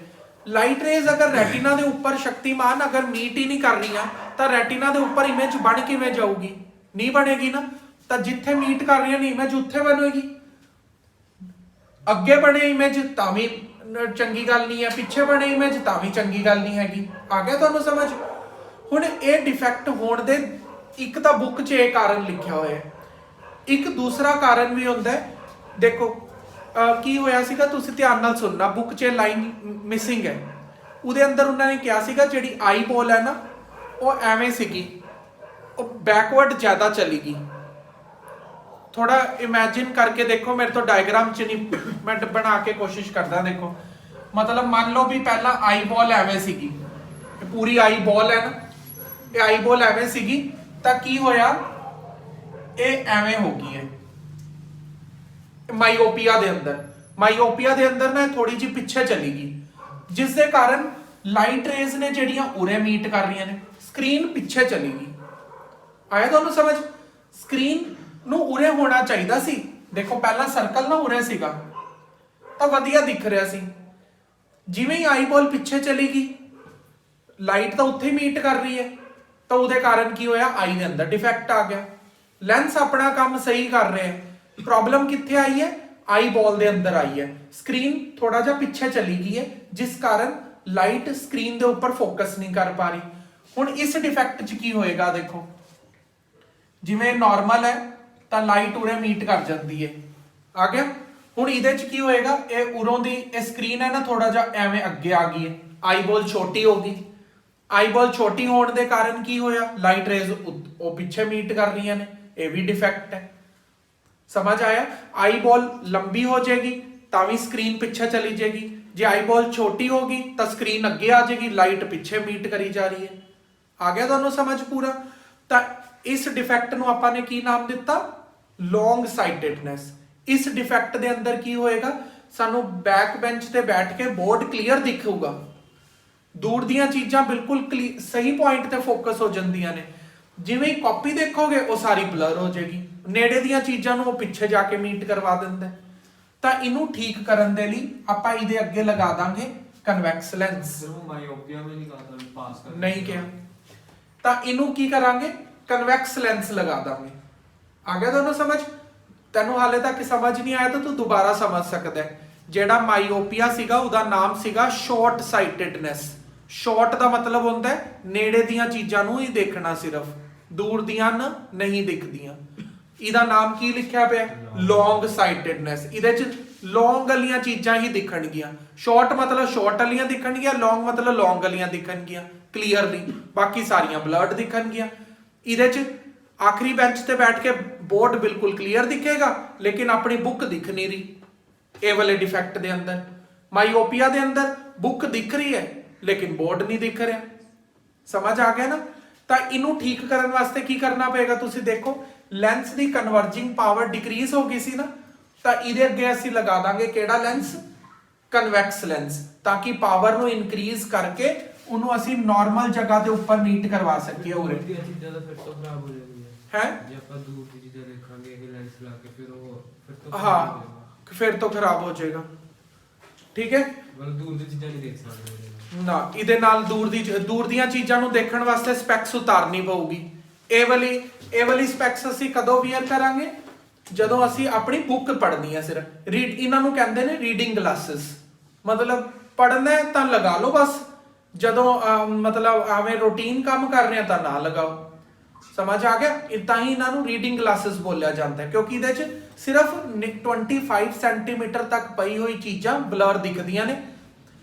ਲਾਈਟ ਰੇਜ਼ ਅਗਰ ਰੈਟੀਨਾ ਦੇ ਉੱਪਰ ਸ਼ਕਤੀਮਾਨ ਅਗਰ ਮੀਟ ਹੀ ਨਹੀਂ ਕਰ ਰਹੀਆਂ, ਤਾਂ ਰੈਟੀਨਾ ਦੇ ਉੱਪਰ ਇਮੇਜ ਬਣ ਕਿਵੇਂ ਜਾਊਗੀ? ਨਹੀਂ ਬਣੇਗੀ ਨਾ। ਤਾਂ ਜਿੱਥੇ ਮੀਟ ਕਰ ਰਹੀਆਂ ਨੇ ਇਮੇਜ ਉੱਥੇ ਬਣੇਗੀ। ਅੱਗੇ ਬਣੇ ਇਮੇਜ ਤਾਂ ਵੀ ਚੰਗੀ ਗੱਲ ਨਹੀਂ ਹੈ, ਪਿੱਛੇ ਬਣੇ ਇਮੇਜ ਤਾਂ ਵੀ ਚੰਗੀ ਗੱਲ ਨਹੀਂ ਹੈਗੀ। ਆ ਗਿਆ ਤੁਹਾਨੂੰ ਸਮਝ? ਹੁਣ ਇਹ ਡਿਫੈਕਟ ਹੋਣ ਦੇ ਇੱਕ ਤਾਂ ਬੁੱਕ 'ਚ ਇਹ ਕਾਰਨ ਲਿਖਿਆ ਹੋਇਆ ਹੈ, ਇੱਕ ਦੂਸਰਾ ਕਾਰਨ ਵੀ ਹੁੰਦਾ ਹੈ। ਦੇਖੋ ਕੀ ਹੋਇਆ ਸੀਗਾ, ਤੁਸੀਂ ਧਿਆਨ ਨਾਲ ਸੁਣਨਾ, ਬੁੱਕ 'ਚ ਲਾਈਨ ਮਿਸਿੰਗ ਹੈ। ਉਹਦੇ ਅੰਦਰ ਉਹਨਾਂ ਨੇ ਕਿਹਾ ਸੀਗਾ ਜਿਹੜੀ ਆਈ ਬॉल ਹੈ ਨਾ, ਉਹ ਐਵੇਂ ਸੀਗੀ, ਉਹ ਬੈਕਵਰਡ ਜ਼ਿਆਦਾ ਚਲੀ ਗਈ। ਥੋੜਾ ਇਮੇਜਿਨ ਕਰਕੇ ਦੇਖੋ, ਮੇਰੇ ਤੋਂ ਡਾਇਗਰਾਮ 'ਚ ਨਹੀਂ, ਮੈਂ ਬਣਾ ਕੇ ਕੋਸ਼ਿਸ਼ ਕਰਦਾ। ਦੇਖੋ ਮਤਲਬ ਮੰਨ ਲਓ ਵੀ ਪਹਿਲਾਂ ਆਈ ਬॉल ਐਵੇਂ ਸੀਗੀ, ਇਹ ਪੂਰੀ ਆਈ ਬॉल ਹੈ ਨਾ, ਇਹ ਆਈ ਬॉल ਐਵੇਂ ਸੀਗੀ, ਤਾਂ ਕੀ ਹੋਇਆ, ਇਹ ਐਵੇਂ ਹੋ ਗਈ ਹੈ ਮਾਈਓਪੀਆ ਦੇ ਅੰਦਰ ਨਾ ਥੋੜੀ ਜਿਹੀ ਪਿੱਛੇ ਚਲੀ ਗਈ, ਜਿਸ ਦੇ ਕਾਰਨ ਲਾਈਟ ਰੇਜ਼ ਨੇ ਜਿਹੜੀਆਂ ਉਰੇ ਮੀਟ ਕਰ ਰਹੀਆਂ ਨੇ, ਸਕਰੀਨ ਪਿੱਛੇ ਚਲੀ ਗਈ। ਆਇਆ ਤੁਹਾਨੂੰ ਸਮਝ? ਸਕਰੀਨ ਨੂੰ ਉਰੇ ਹੋਣਾ ਚਾਹੀਦਾ ਸੀ। ਦੇਖੋ ਪਹਿਲਾਂ ਸਰਕਲ ਨਾ ਉਰੇ ਸੀਗਾ ਤਾਂ ਵਧੀਆ ਦਿਖ ਰਿਹਾ ਸੀ, ਜਿਵੇਂ ਹੀ ਆਈ ਬॉल ਪਿੱਛੇ ਚਲੀ ਗਈ, ਲਾਈਟ ਤਾਂ ਉੱਥੇ ਮੀਟ ਕਰ ਰਹੀ ਹੈ, ਤਾਂ ਉਹਦੇ ਕਾਰਨ ਕੀ ਹੋਇਆ, ਆਈ ਦੇ ਅੰਦਰ ਡਿਫੈਕਟ ਆ ਗਿਆ। ਲੈਂਸ ਆਪਣਾ ਕੰਮ ਸਹੀ ਕਰ ਰਿਹਾ ਹੈ, ਪ੍ਰੋਬਲਮ ਕਿੱਥੇ ਆਈ ਹੈ, ਆਈ ਬॉल ਦੇ ਅੰਦਰ ਆਈ ਹੈ। ਸਕਰੀਨ ਥੋੜਾ ਜਿਹਾ ਪਿੱਛੇ ਚਲੀ ਗਈ ਹੈ, ਜਿਸ ਕਾਰਨ ਲਾਈਟ ਸਕਰੀਨ ਦੇ ਉੱਪਰ ਫੋਕਸ ਨਹੀਂ ਕਰ ਪਾ ਰਹੀ। ਹੁਣ ਇਸ ਡਿਫੈਕਟ 'ਚ ਕੀ ਹੋਏਗਾ, ਦੇਖੋ ਜਿਵੇਂ ਨਾਰਮਲ ਹੈ ਤਾਂ ਲਾਈਟ ਉਰੇ ਮੀਟ ਕਰ ਜਾਂਦੀ ਹੈ। ਆ ਗਿਆ? ਹੁਣ ਇਹਦੇ 'ਚ ਕੀ ਹੋਏਗਾ, ਇਹ ਉਰੋਂ ਦੀ ਇਹ ਸਕਰੀਨ ਹੈ ਨਾ, ਥੋੜਾ ਜਿਹਾ ਐਵੇਂ ਅੱਗੇ ਆ ਗਈ ਹੈ, ਆਈ ਬॉल ਛੋਟੀ ਹੋ ਗਈ। ਆਈ ਬॉल ਛੋਟੀ ਹੋਣ ਦੇ ਕਾਰਨ ਕੀ ਹੋਇਆ, ਲਾਈਟ ਰੇਜ਼ ਉਹ ਪਿੱਛੇ ਮੀਟ ਕਰ ਰਹੀਆਂ ਨੇ, ਇਹ ਵੀ ਡਿਫੈਕਟ ਹੈ। ਸਮਝ ਆਇਆ? ਆਈ ਬॉल ਲੰਬੀ ਹੋ ਜਾਏਗੀ ਤਾਂ ਵੀ ਸਕਰੀਨ ਪਿੱਛੇ ਚਲੀ ਜਾਏਗੀ, ਜੇ ਆਈ ਬॉल ਛੋਟੀ ਹੋਗੀ ਤਾਂ ਸਕਰੀਨ ਅੱਗੇ ਆ ਜਾਏਗੀ, ਲਾਈਟ ਪਿੱਛੇ ਮੀਟ ਕਰੀ ਜਾ ਰਹੀ ਹੈ। ਆ ਗਿਆ ਤੁਹਾਨੂੰ ਸਮਝ ਪੂਰਾ? ਤਾਂ ਇਸ ਡਿਫੈਕਟ ਨੂੰ ਆਪਾਂ ਨੇ ਕੀ ਨਾਮ ਦਿੱਤਾ, ਲੌਂਗ ਸਾਈਟਡਨੈਸ। ਇਸ ਡਿਫੈਕਟ ਦੇ ਅੰਦਰ ਕੀ ਹੋਏਗਾ, ਸਾਨੂੰ ਬੈਕ ਬੈਂਚ ਤੇ ਬੈਠ ਕੇ ਬੋਰਡ ਕਲੀਅਰ ਦਿਖੂਗਾ, ਦੂਰ ਦੀਆਂ ਚੀਜ਼ਾਂ ਬਿਲਕੁਲ ਸਹੀ ਪੁਆਇੰਟ ਤੇ ਫੋਕਸ ਹੋ ਜਾਂਦੀਆਂ ਨੇ। ਜਿਵੇਂ ਕਾਪੀ ਦੇਖੋਗੇ ਉਹ ਸਾਰੀ ਬਲਰ ਹੋ ਜਾਏਗੀ, ਨੇੜੇ ਦੀਆਂ ਚੀਜ਼ਾਂ ਨੂੰ ਉਹ ਪਿੱਛੇ ਜਾ ਕੇ ਮੀਟ ਕਰਵਾ ਦਿੰਦਾ। ਤਾਂ ਇਹਨੂੰ ਠੀਕ ਕਰਨ ਦੇ ਲਈ ਆਪਾਂ ਇਹਦੇ ਅੱਗੇ ਲਗਾ ਦਾਂਗੇ ਕਨਵੈਕਸ ਲੈਂਸ। ਮਾਈਓਪੀਆ में नहीं कहा था पास कर ਨਹੀਂ ਕਿਹਾ, ਤਾਂ ਇਹਨੂੰ ਕੀ ਕਰਾਂਗੇ, ਕਨਵੈਕਸ ਲੈਂਸ ਲਗਾ ਦਾਂਗੇ। ਆ ਗਿਆ ਤੁਹਾਨੂੰ ਸਮਝ? ਤੈਨੂੰ ਹਾਲੇ ਤੱਕ ਸਮਝ ਨਹੀਂ ਆਇਆ ਤਾਂ ਤੂੰ ਦੁਬਾਰਾ ਸਮਝ ਸਕਦਾ ਹੈ। ਜਿਹੜਾ ਮਾਈਓਪੀਆ ਸੀਗਾ ਉਹਦਾ ਨਾਮ ਸੀਗਾ ਸ਼ਾਰਟ ਸਾਈਟਡਨੈਸ। ਸ਼ਾਰਟ ਦਾ ਮਤਲਬ ਹੁੰਦਾ ਹੈ ਨੇੜੇ ਦੀਆਂ ਚੀਜ਼ਾਂ ਨੂੰ ਹੀ ਦੇਖਣਾ ਸਿਰਫ, ਦੂਰ ਦੀਆਂ ਨਹੀਂ ਦਿਖਦੀਆਂ। ਇਹਦਾ ਨਾਮ ਕੀ ਲਿਖਿਆ ਪਿਆ? ਲੌਂਗ ਸਾਈਟਡਨੈਸ। ਇਹਦੇ ਚ ਲੌਂਗ ਵਾਲੀਆਂ ਚੀਜ਼ਾਂ ਹੀ ਦਿਖਣਗੀਆਂ। ਸ਼ਾਰਟ ਮਤਲਬ ਸ਼ਾਰਟ ਵਾਲੀਆਂ ਦਿਖਣਗੀਆਂ, ਲੌਂਗ ਮਤਲਬ ਲੌਂਗ ਵਾਲੀਆਂ ਦਿਖਣਗੀਆਂ ਕਲੀਅਰਲੀ, ਬਾਕੀ ਸਾਰੀਆਂ ਬਲਰਡ ਦਿਖਣਗੀਆਂ। ਇਹਦੇ ਚ ਆਖਰੀ ਬੈਂਚ ਤੇ ਬੈਠ ਕੇ ਬੋਰਡ ਬਿਲਕੁਲ ਕਲੀਅਰ ਦਿਖੇਗਾ, ਲੇਕਿਨ ਆਪਣੀ ਬੁੱਕ ਦਿਖ ਨਹੀਂ ਰਹੀ। ਇਹ ਵਾਲੇ ਡਿਫੈਕਟ ਦੇ ਅੰਦਰ ਮਾਈਓਪੀਆ ਦੇ ਅੰਦਰ ਬੁੱਕ ਦਿਖ ਰਹੀ ਹੈ ਲੇਕਿਨ ਬੋਰਡ ਨਹੀਂ ਦਿਖ ਰਿਹਾ। ਸਮਝ ਆ ਗਿਆ ਨਾ? ਤਾਂ ਇਹਨੂੰ ਠੀਕ ਕਰਨ ਵਾਸਤੇ ਕੀ ਕਰਨਾ ਪਏਗਾ? ਤੁਸੀਂ ਦੇਖੋ ਲੈਂਸ ਦੀ ਕਨਵਰਜਿੰਗ ਪਾਵਰ ਡਿਕਰੀਜ਼ ਹੋ ਗਈ ਸੀ ਨਾ, ਤਾਂ ਇਹਦੇ ਅੱਗੇ ਅਸੀਂ ਲਗਾ ਦਾਂਗੇ ਕਿਹੜਾ ਲੈਂਸ? ਕਨਵੈਕਸ ਲੈਂਸ, ਤਾਂ ਕਿ ਪਾਵਰ ਨੂੰ ਇਨਕਰੀਜ਼ ਕਰਕੇ ਉਹਨੂੰ ਅਸੀਂ ਨਾਰਮਲ ਜਗ੍ਹਾ ਦੇ ਉੱਪਰ ਮੀਟ ਕਰਵਾ ਸਕੀਏ। ਉਰੇ ਦੀਆਂ ਚੀਜ਼ਾਂ ਦਾ ਫਿਰ ਤੋਂ ਖਰਾਬ ਹੋ ਜਾਂਦੀਆਂ ਹੈ ਜੇ ਆਪਾਂ ਦੂਰ ਦੀ ਚੀਜ਼ਾਂ ਦੇਖਾਂਗੇ ਇਹ ਲੈਂਸ ਲਾ ਕੇ ਫਿਰ ਤੋਂ ਹਾਂ, ਫਿਰ ਤੋਂ ਖਰਾਬ ਹੋ ਜਾਏਗਾ। ਠੀਕ ਹੈ, ਮਤਲਬ ਦੂਰ ਦੀ ਚੀਜ਼ਾਂ ਨਹੀਂ ਦੇਖ ਸਕਦੇ ਨਾ ਇਹਦੇ ਨਾਲ ਦੂਰ ਦੀਆਂ ਚੀਜ਼ਾਂ ਨੂੰ ਦੇਖਣ ਵਾਸਤੇ ਸਪੈਕਸ ਉਤਾਰਨੀ ਪਊਗੀ। ਇਹ ਵਾਲੀ ਸਪੈਕਸ ਅਸੀਂ ਕਦੋਂ ਵੀਅਰ ਕਰਾਂਗੇ? ਜਦੋਂ ਅਸੀਂ ਆਪਣੀ ਬੁੱਕ ਪੜ੍ਹਨੀ ਹੈ ਸਿਰਫ। ਇਹਨਾਂ ਨੂੰ ਕਹਿੰਦੇ ਨੇ ਰੀਡਿੰਗ ਗਲਾਸਿਸ। ਮਤਲਬ ਪੜ੍ਹਨਾ ਹੈ ਤਾਂ ਲਗਾ ਲਓ ਬਸ, ਜਦੋਂ ਮਤਲਬ ਆਵੇਂ ਰੂਟੀਨ ਕੰਮ ਕਰ ਰਹੇ ਆ ਤਾਂ ਨਾ ਲਗਾਓ। ਸਮਝ ਆ ਗਿਆ? ਤਾਂ ਹੀ ਇਹਨਾਂ ਨੂੰ ਰੀਡਿੰਗ ਗਲਾਸਿਸ ਬੋਲਿਆ ਜਾਂਦਾ ਹੈ, ਕਿਉਂਕਿ ਇਹਦੇ 'ਚ ਸਿਰਫ 25 ਸੈਂਟੀਮੀਟਰ ਤੱਕ ਪਈ ਹੋਈ ਚੀਜ਼ਾਂ ਬਲਰ ਦਿਖਦੀਆਂ ਨੇ।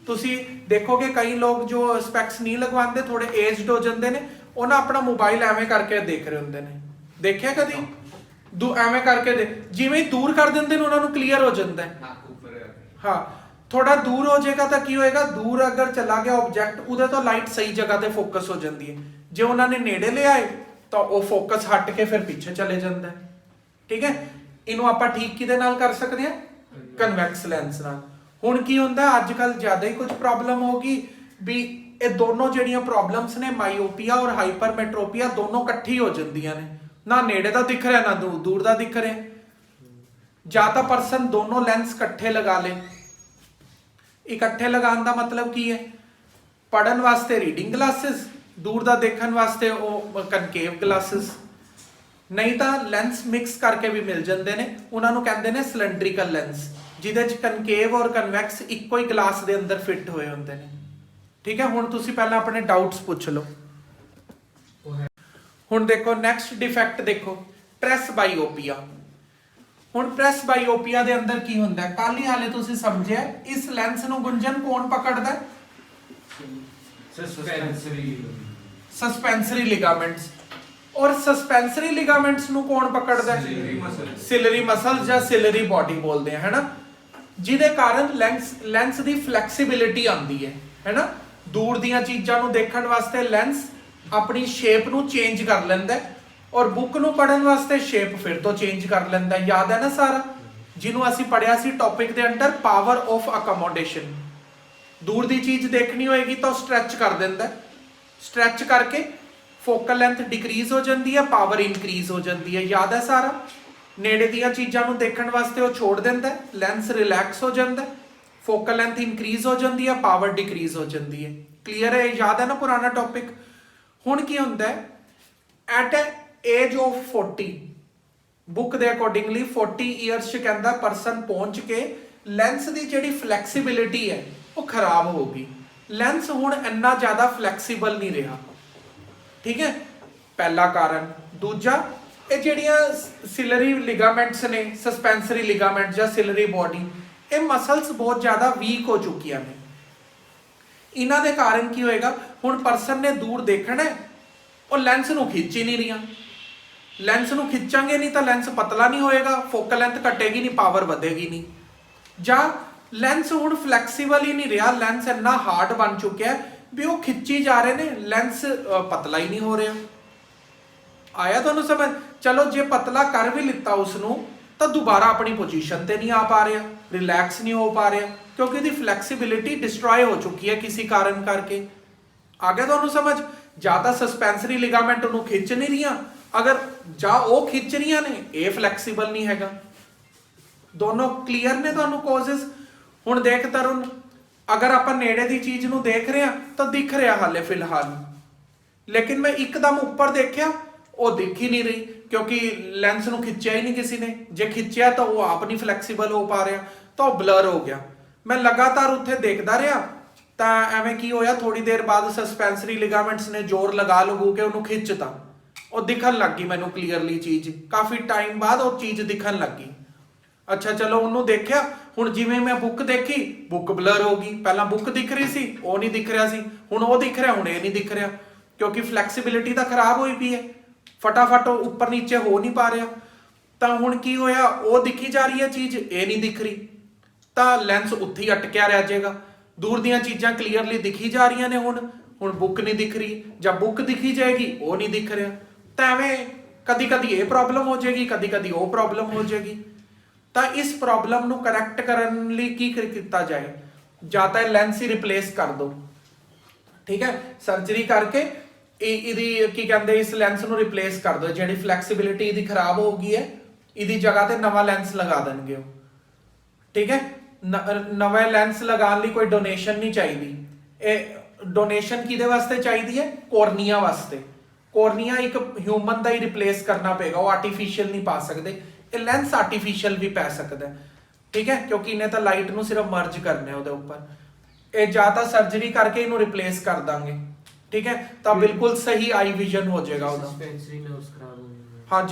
ਤੁਸੀਂ ਦੇਖੋਗੇ ਕਈ ਲੋਕ ਜੋ ਸਪੈਕਸ ਨਹੀਂ ਲਗਵਾਉਂਦੇ, ਥੋੜੇ ਏਜਡ ਹੋ ਜਾਂਦੇ ਨੇ, ਉਹਨਾਂ ਆਪਣਾ ਮੋਬਾਈਲ ਐਵੇਂ ਕਰਕੇ ਦੇਖ ਰਹੇ ਹੁੰਦੇ ਨੇ। ਦੇਖਿਆ ਕਦੀ? ਐਵੇਂ ਕਰਕੇ ਜਿਵੇਂ ਦੂਰ ਕਰ ਦਿੰਦੇ ਨੇ ਉਹਨਾਂ ਨੂੰ ਕਲੀਅਰ ਹੋ ਜਾਂਦਾ ਹੈ। ਹਾਂ, ਥੋੜਾ ਦੂਰ ਹੋ ਜਾਏਗਾ ਤਾਂ ਕੀ ਹੋਏਗਾ? ਦੂਰ ਅਗਰ ਚਲਾ ਗਿਆ ਆਬਜੈਕਟ, ਉਹਦੇ ਤੋਂ ਲਾਈਟ ਸਹੀ ਜਗ੍ਹਾ ਤੇ ਫੋਕਸ ਹੋ ਜਾਂਦੀ ਹੈ। ਜੇ ਉਹਨਾਂ ਨੇ ਨੇੜੇ ਲਿਆਏ ਤਾਂ ਉਹ ਫੋਕਸ ਹਟ ਕੇ ਫਿਰ ਪਿੱਛੇ ਚਲੇ ਜਾਂਦਾ ਹੈ। ਠੀਕ ਹੈ, ਇਹਨੂੰ ਆਪਾਂ ਠੀਕ ਕਿਹਦੇ ਨਾਲ ਕਰ ਸਕਦੇ ਹਾਂ? ਕਨਵੈਕਸ ਲੈਂਸ ਨਾਲ। ਹੁਣ ਕੀ ਹੁੰਦਾ, ਅੱਜ ਕੱਲ ਜ਼ਿਆਦਾ ਹੀ ਕੁਝ ਪ੍ਰੋਬਲਮ ਹੋ ਗਈ ਵੀ ਇਹ ਦੋਨੋਂ ਜਿਹੜੀਆਂ ਪ੍ਰੋਬਲਮਸ ਨੇ, ਮਾਈਓਪੀਆ ਔਰ ਹਾਈਪਰਮੈਟ੍ਰੋਪੀਆ, ਦੋਨੋਂ ਇਕੱਠੀ ਹੋ ਜਾਂਦੀਆਂ ਨੇ। ਨਾ ਨੇੜੇ ਦਾ ਦਿਖ ਰਿਹਾ, ਨਾ ਦੂਰ ਦਾ ਦਿਖ ਰਿਹਾ। ਜਾਂ ਤਾਂ ਪਰਸਨ ਦੋਨੋਂ ਲੈਂਸ ਇਕੱਠੇ ਲਗਾ ਲੇ। ਇਕੱਠੇ ਲਗਾਉਣ ਦਾ ਮਤਲਬ ਕੀ ਹੈ? ਪੜਨ ਵਾਸਤੇ ਰੀਡਿੰਗ ਗਲਾਸਿਸ, ਦੂਰ ਦਾ ਦੇਖਣ ਵਾਸਤੇ ਉਹ ਕਨਕੇਵ ਗਲਾਸਿਸ। ਨਹੀਂ ਤਾਂ ਲੈਂਸ ਮਿਕਸ ਕਰਕੇ ਵੀ ਮਿਲ ਜਾਂਦੇ ਨੇ, ਉਹਨਾਂ ਨੂੰ ਕਹਿੰਦੇ ਨੇ ਸਿਲੰਡਰੀਕਲ ਲੈਂਸ, ਜਿਹਦੇ ਚ ਕਨਕੇਵ ਔਰ ਕਨਵੈਕਸ ਇੱਕੋ ਹੀ ਗਲਾਸ ਦੇ ਅੰਦਰ ਫਿੱਟ ਹੋਏ ਹੁੰਦੇ ਨੇ। ਠੀਕ ਹੈ, ਹੁਣ ਤੁਸੀਂ ਪਹਿਲਾਂ ਆਪਣੇ ਡਾਊਟਸ ਪੁੱਛ ਲਓ। ਹੁਣ ਦੇਖੋ ਨੈਕਸਟ ਡਿਫੈਕਟ ਦੇਖੋ, ਪ੍ਰੈਸ ਬਾਈਓਪੀਆ। ਹੁਣ ਪ੍ਰੈਸ ਬਾਈਓਪੀਆ ਦੇ ਅੰਦਰ ਕੀ ਹੁੰਦਾ ਹੈ? ਕੱਲ ਹੀ ਹਾਲੇ ਤੁਸੀਂ ਸਮਝਿਆ, ਇਸ ਲੈਂਸ ਨੂੰ ਗੁੰਝਨ ਕੌਣ ਪਕੜਦਾ ਹੈ? ਸਸਪੈਂਸਰੀ ਲਿਗਾਮੈਂਟਸ। ਔਰ ਸਸਪੈਂਸਰੀ ਲਿਗਾਮੈਂਟਸ ਨੂੰ ਕੌਣ ਪਕੜਦਾ ਹੈ? ਸਿਲਰੀ ਮਸਲ ਜਾਂ ਸਿਲਰੀ ਬਾਡੀ ਬੋਲਦੇ ਆ, ਹੈਨਾ। ਜਿਹਦੇ ਕਾਰਨ ਲੈਂਸ ਦੀ ਫਲੈਕਸੀਬਿਲਿਟੀ ਆਉਂਦੀ ਹੈ, ਹੈਨਾ। ਦੂਰ ਦੀਆਂ ਚੀਜ਼ਾਂ ਨੂੰ ਦੇਖਣ ਵਾਸਤੇ ਲੈਂਸ ਆਪਣੀ ਸ਼ੇਪ ਨੂੰ ਚੇਂਜ ਕਰ ਲੈਂਦਾ ਹੈ, ਔਰ ਬੁੱਕ ਨੂੰ ਪੜਨ ਵਾਸਤੇ ਸ਼ੇਪ ਫਿਰ ਤੋਂ ਚੇਂਜ ਕਰ ਲੈਂਦਾ ਹੈ। ਯਾਦ ਹੈ ਨਾ ਸਾਰਾ, ਜਿਹਨੂੰ ਅਸੀਂ ਪੜਿਆ ਸੀ ਟੌਪਿਕ ਦੇ ਅੰਡਰ, ਪਾਵਰ ਆਫ ਅਕਮੋਡੇਸ਼ਨ। ਦੂਰ ਦੀ ਚੀਜ਼ ਦੇਖਣੀ ਹੋਏਗੀ ਤਾਂ ਸਟ੍ਰੈਚ ਕਰ ਦਿੰਦਾ, ਸਟ੍ਰੈਚ ਕਰਕੇ ਫੋਕਲ ਲੈਂਥ ਡਿਕਰੀਜ਼ ਹੋ ਜਾਂਦੀ ਹੈ, ਪਾਵਰ ਇਨਕਰੀਜ਼ ਹੋ ਜਾਂਦੀ ਹੈ। ਯਾਦ ਹੈ ਸਾਰਾ। ਨੇੜੇ ਦੀਆਂ ਚੀਜ਼ਾਂ ਨੂੰ ਦੇਖਣ ਵਾਸਤੇ ਉਹ ਛੋੜ ਦਿੰਦਾ, ਲੈਂਸ ਰਿਲੈਕਸ ਹੋ ਜਾਂਦਾ, ਫੋਕਲ ਲੈਂਥ ਇਨਕਰੀਜ਼ ਹੋ ਜਾਂਦੀ ਹੈ, ਪਾਵਰ ਡਿਕਰੀਜ਼ ਹੋ ਜਾਂਦੀ ਹੈ। ਕਲੀਅਰ ਹੈ? ਯਾਦ ਹੈ ਨਾ ਪੁਰਾਣਾ ਟੌਪਿਕ। ਹੁਣ ਕੀ ਹੁੰਦਾ ਹੈ, ਐਟ ਏਜ ਆਫ 40, ਬੁੱਕ ਦੇ ਅਕੋਰਡਿੰਗਲੀ 40 ਇਅਰਸ ਚ ਕਹਿੰਦਾ ਪਰਸਨ ਪਹੁੰਚ ਕੇ ਲੈਂਸ ਦੀ ਜਿਹੜੀ ਫਲੈਕਸੀਬਿਲਿਟੀ ਹੈ ਉਹ ਖਰਾਬ ਹੋ ਗਈ। ਲੈਂਸ ਹੁਣ ਇੰਨਾ ਜ਼ਿਆਦਾ ਫਲੈਕਸੀਬਲ ਨਹੀਂ ਰਿਹਾ। ਠੀਕ ਹੈ, ਪਹਿਲਾ ਕਾਰਨ। ਦੂਜਾ, ਇਹ ਜਿਹੜੀਆਂ ਸਿਲਰੀ ਲਿਗਾਮੈਂਟਸ ਨੇ, ਸਸਪੈਂਸਰੀ ਲਿਗਾਮੈਂਟ ਜਾਂ ਸਿਲਰੀ ਬਾਡੀ, ਇਹ ਮਸਲਸ ਬਹੁਤ ਜ਼ਿਆਦਾ ਵੀਕ ਹੋ ਚੁੱਕੀਆਂ ਨੇ। ਇਹਨਾਂ ਦੇ ਕਾਰਨ ਕੀ ਹੋਏਗਾ? ਹੁਣ ਪਰਸਨ ਨੇ ਦੂਰ ਦੇਖਣਾ ਹੈ, ਉਹ ਲੈਂਸ ਨੂੰ ਖਿੱਚ ਹੀ ਨਹੀਂ ਰਹੀਆਂ। ਲੈਂਸ ਨੂੰ ਖਿੱਚਾਂਗੇ ਨਹੀਂ ਤਾਂ ਲੈਂਸ ਪਤਲਾ ਨਹੀਂ ਹੋਏਗਾ, ਫੋਕਲ ਲੈਂਥ ਘਟੇਗੀ ਨਹੀਂ, ਪਾਵਰ ਵਧੇਗੀ ਨਹੀਂ। ਜਾਂ ਲੈਂਸ ਹੁਣ ਫਲੈਕਸੀਬਲ ਹੀ ਨਹੀਂ ਰਿਹਾ, ਲੈਂਸ ਇੰਨਾ ਹਾਰਡ ਬਣ ਚੁੱਕਿਆ ਵੀ ਉਹ ਖਿੱਚੀ ਜਾ ਰਹੇ ਨੇ, ਲੈਂਸ ਪਤਲਾ ਹੀ ਨਹੀਂ ਹੋ ਰਿਹਾ। ਆਇਆ ਤੁਹਾਨੂੰ ਸਮਝ? ਚਲੋ ਜੇ ਪਤਲਾ ਕਰ ਵੀ ਲਿੱਤਾ ਉਸ ਨੂੰ ਤਾਂ ਦੁਬਾਰਾ ਆਪਣੀ ਪੋਜੀਸ਼ਨ ਤੇ ਨਹੀਂ ਆ ਪਾ ਰਿਹਾ, ਰਿਲੈਕਸ ਨਹੀਂ ਹੋ ਪਾ ਰਿਹਾ, ਕਿਉਂਕਿ ਇਹਦੀ ਫਲੈਕਸੀਬਿਲਿਟੀ ਡਿਸਟਰੋਏ ਹੋ ਚੁੱਕੀ ਹੈ ਕਿਸੇ ਕਾਰਨ ਕਰਕੇ। ਆ ਗਿਆ ਤੁਹਾਨੂੰ ਸਮਝ? ਜਾਂ ਤਾਂ ਸਸਪੈਂਸਰੀ ਲਿਗਾਮੈਂਟ ਨੂੰ ਖਿੱਚ ਨਹੀਂ ਰਹੀਆਂ, ਅਗਰ ਜਾਂ ਉਹ ਖਿੱਚ ਰਹੀਆਂ ਨੇ, ਇਹ ਫਲੈਕਸੀਬਲ ਨਹੀਂ ਹੈਗਾ। ਦੋਨੋਂ ਕਲੀਅਰ ਨੇ ਤੁਹਾਨੂੰ ਕਾਜ਼ਸ। ਹੁਣ ਦੇਖ ਤਰੁਣ, ਅਗਰ ਆਪਾਂ ਨੇੜੇ ਦੀ ਚੀਜ਼ ਨੂੰ ਦੇਖ ਰਹੇ ਹਾਂ ਤਾਂ ਦਿਖ ਰਿਹਾ ਹਾਲੇ ਫਿਲਹਾਲ, ਲੇਕਿਨ ਮੈਂ ਇੱਕਦਮ ਉੱਪਰ ਦੇਖਿਆ, ਉਹ ਦਿਖ ਹੀ ਨਹੀਂ ਰਹੀ, ਕਿਉਂਕਿ ਲੈਂਸ ਨੂੰ ਖਿੱਚਿਆ ਹੀ ਨਹੀਂ ਕਿਸੇ ਨੇ। ਜੇ ਖਿੱਚਿਆ ਤਾਂ ਉਹ ਆਪ ਨਹੀਂ ਫਲੈਕਸੀਬਲ ਹੋ ਪਾ ਰਿਹਾ, ਤਾਂ ਉਹ ਬਲਰ ਹੋ ਗਿਆ। ਮੈਂ ਲਗਾਤਾਰ ਉੱਥੇ ਦੇਖਦਾ ਰਿਹਾ, ਤਾਂ ਐਵੇਂ ਕੀ ਹੋਇਆ, ਥੋੜੀ ਦੇਰ ਬਾਅਦ ਸਸਪੈਂਸਰੀ ਲਿਗਾਮੈਂਟਸ ਨੇ ਜ਼ੋਰ ਲਗਾ ਕੇ ਉਹਨੂੰ ਖਿੱਚਤਾ, ਉਹ ਦਿਖਣ ਲੱਗ ਗਈ ਮੈਨੂੰ ਕਲੀਅਰਲੀ ਚੀਜ਼, ਕਾਫੀ ਟਾਈਮ ਬਾਅਦ ਉਹ ਚੀਜ਼ ਦਿਖਣ ਲੱਗ ਗਈ। ਅੱਛਾ ਚਲੋ ਉਹਨੂੰ ਦੇਖਿਆ, ਹੁਣ ਜਿਵੇਂ ਮੈਂ ਬੁੱਕ ਦੇਖੀ, ਬੁੱਕ ਬਲਰ ਹੋ ਗਈ। ਪਹਿਲਾਂ ਬੁੱਕ ਦਿਖ ਰਹੀ ਸੀ, ਉਹ ਨਹੀਂ ਦਿਖ ਰਿਹਾ ਸੀ, ਹੁਣ ਉਹ ਦਿਖ ਰਿਹਾ, ਹੁਣ ਇਹ ਨਹੀਂ ਦਿਖ ਰਿਹਾ, ਕਿਉਂਕਿ ਫਲੈਕਸੀਬਿਲਿਟੀ ਤਾਂ ਖਰਾਬ ਹੋਈ ਪਈ ਹੈ, ਫਟਾਫਟ ਉਹ ਉੱਪਰ ਨੀਚੇ ਹੋ ਨਹੀਂ ਪਾ ਰਿਹਾ। ਤਾਂ ਹੁਣ ਕੀ ਹੋਇਆ, ਉਹ ਦਿਖੀ ਜਾ ਰਹੀ ਹੈ ਚੀਜ਼, ਇਹ ਨਹੀਂ ਦਿਖ ਰਹੀ, ਤਾਂ ਲੈਂਸ ਉੱਥੇ ਹੀ ਅਟਕਿਆ ਰਹਿ ਜਾਏਗਾ। ਦੂਰ ਦੀਆਂ ਚੀਜ਼ਾਂ ਕਲੀਅਰਲੀ ਦਿਖੀ ਜਾ ਰਹੀਆਂ ਨੇ, ਹੁਣ ਬੁੱਕ ਨਹੀਂ ਦਿਖ ਰਹੀ, ਜਾਂ ਬੁੱਕ ਦਿਖੀ ਜਾਏਗੀ ਉਹ ਨਹੀਂ ਦਿਖ ਰਿਹਾ। ਤਾਂ ਐਵੇਂ ਕਦੀ ਕਦੀ ਇਹ ਪ੍ਰੋਬਲਮ ਹੋ ਜਾਏਗੀ, ਕਦੀ ਕਦੀ ਉਹ ਪ੍ਰੋਬਲਮ ਹੋ ਜਾਏਗੀ। ਤਾਂ ਇਸ ਪ੍ਰੋਬਲਮ ਨੂੰ ਕਰੈਕਟ ਕਰਨ ਲਈ ਕੀ ਕੀਤਾ ਜਾਏ, ਜਾਂ ਤਾਂ ਲੈਂਸ ਹੀ ਰਿਪਲੇਸ ਕਰ ਦੋ, ਠੀਕ ਹੈ, ਸਰਜਰੀ ਕਰਕੇ ਇਹਦੀ ਕੀ ਕਹਿੰਦੇ ਇਸ ਲੈਂਸ ਨੂੰ ਰਿਪਲੇਸ ਕਰ ਦੋ। ਜਿਹੜੀ ਫਲੈਕਸੀਬਿਲਿਟੀ ਇਹਦੀ ਖਰਾਬ ਹੋ ਗਈ ਹੈ, ਇਹਦੀ ਜਗ੍ਹਾ ਤੇ ਨਵਾਂ ਲੈਂਸ ਲਗਾ ਦੇਣਗੇ ਉਹ, ਠੀਕ ਹੈ। ਨਵਾਂ ਲੈਂਸ ਲਗਾਉਣ ਲਈ ਕੋਈ ਡੋਨੇਸ਼ਨ ਨਹੀਂ ਚਾਹੀਦੀ। ਇਹ ਡੋਨੇਸ਼ਨ ਕਿਹਦੇ ਵਾਸਤੇ ਚਾਹੀਦੀ ਹੈ, ਕੋਰਨੀਆ ਵਾਸਤੇ। ਕੋਰਨੀਆ ਇੱਕ ਹਿਊਮਨ ਦਾ ਹੀ ਰਿਪਲੇਸ ਕਰਨਾ ਪਏਗਾ, ਉਹ ਆਰਟੀਫੀਸ਼ੀਅਲ ਨਹੀਂ ਪਾ ਸਕਦੇ। ਇਹ ਲੈਂਸ ਆਰਟੀਫੀਸ਼ੀਅਲ ਵੀ ਪੈ ਸਕਦਾ, ਠੀਕ ਹੈ, ਕਿਉਂਕਿ ਇਹਨੇ ਤਾਂ ਲਾਈਟ ਨੂੰ ਸਿਰਫ ਮਰਜ ਕਰਨਾ ਹੈ ਉਹਦੇ ਉੱਪਰ। ਇਹ ਜਾਂ ਤਾਂ ਸਰਜਰੀ ਕਰਕੇ ਇਹਨੂੰ ਰਿਪਲੇਸ ਕਰ ਦਾਂਗੇ, ਠੀਕ ਹੈ, ਤਾਂ ਬਿਲਕੁਲ ਸਹੀ ਆਈ ਵਿਜ਼ਨ ਹੋ ਜਾਏਗਾ ਉਹਦਾ। ਸਸਪੈਂਸਰੀ ਨੇ ਉਸ ਖਰਾਬ ਹੋਣੀ ਹੈ। ਹਾਂ,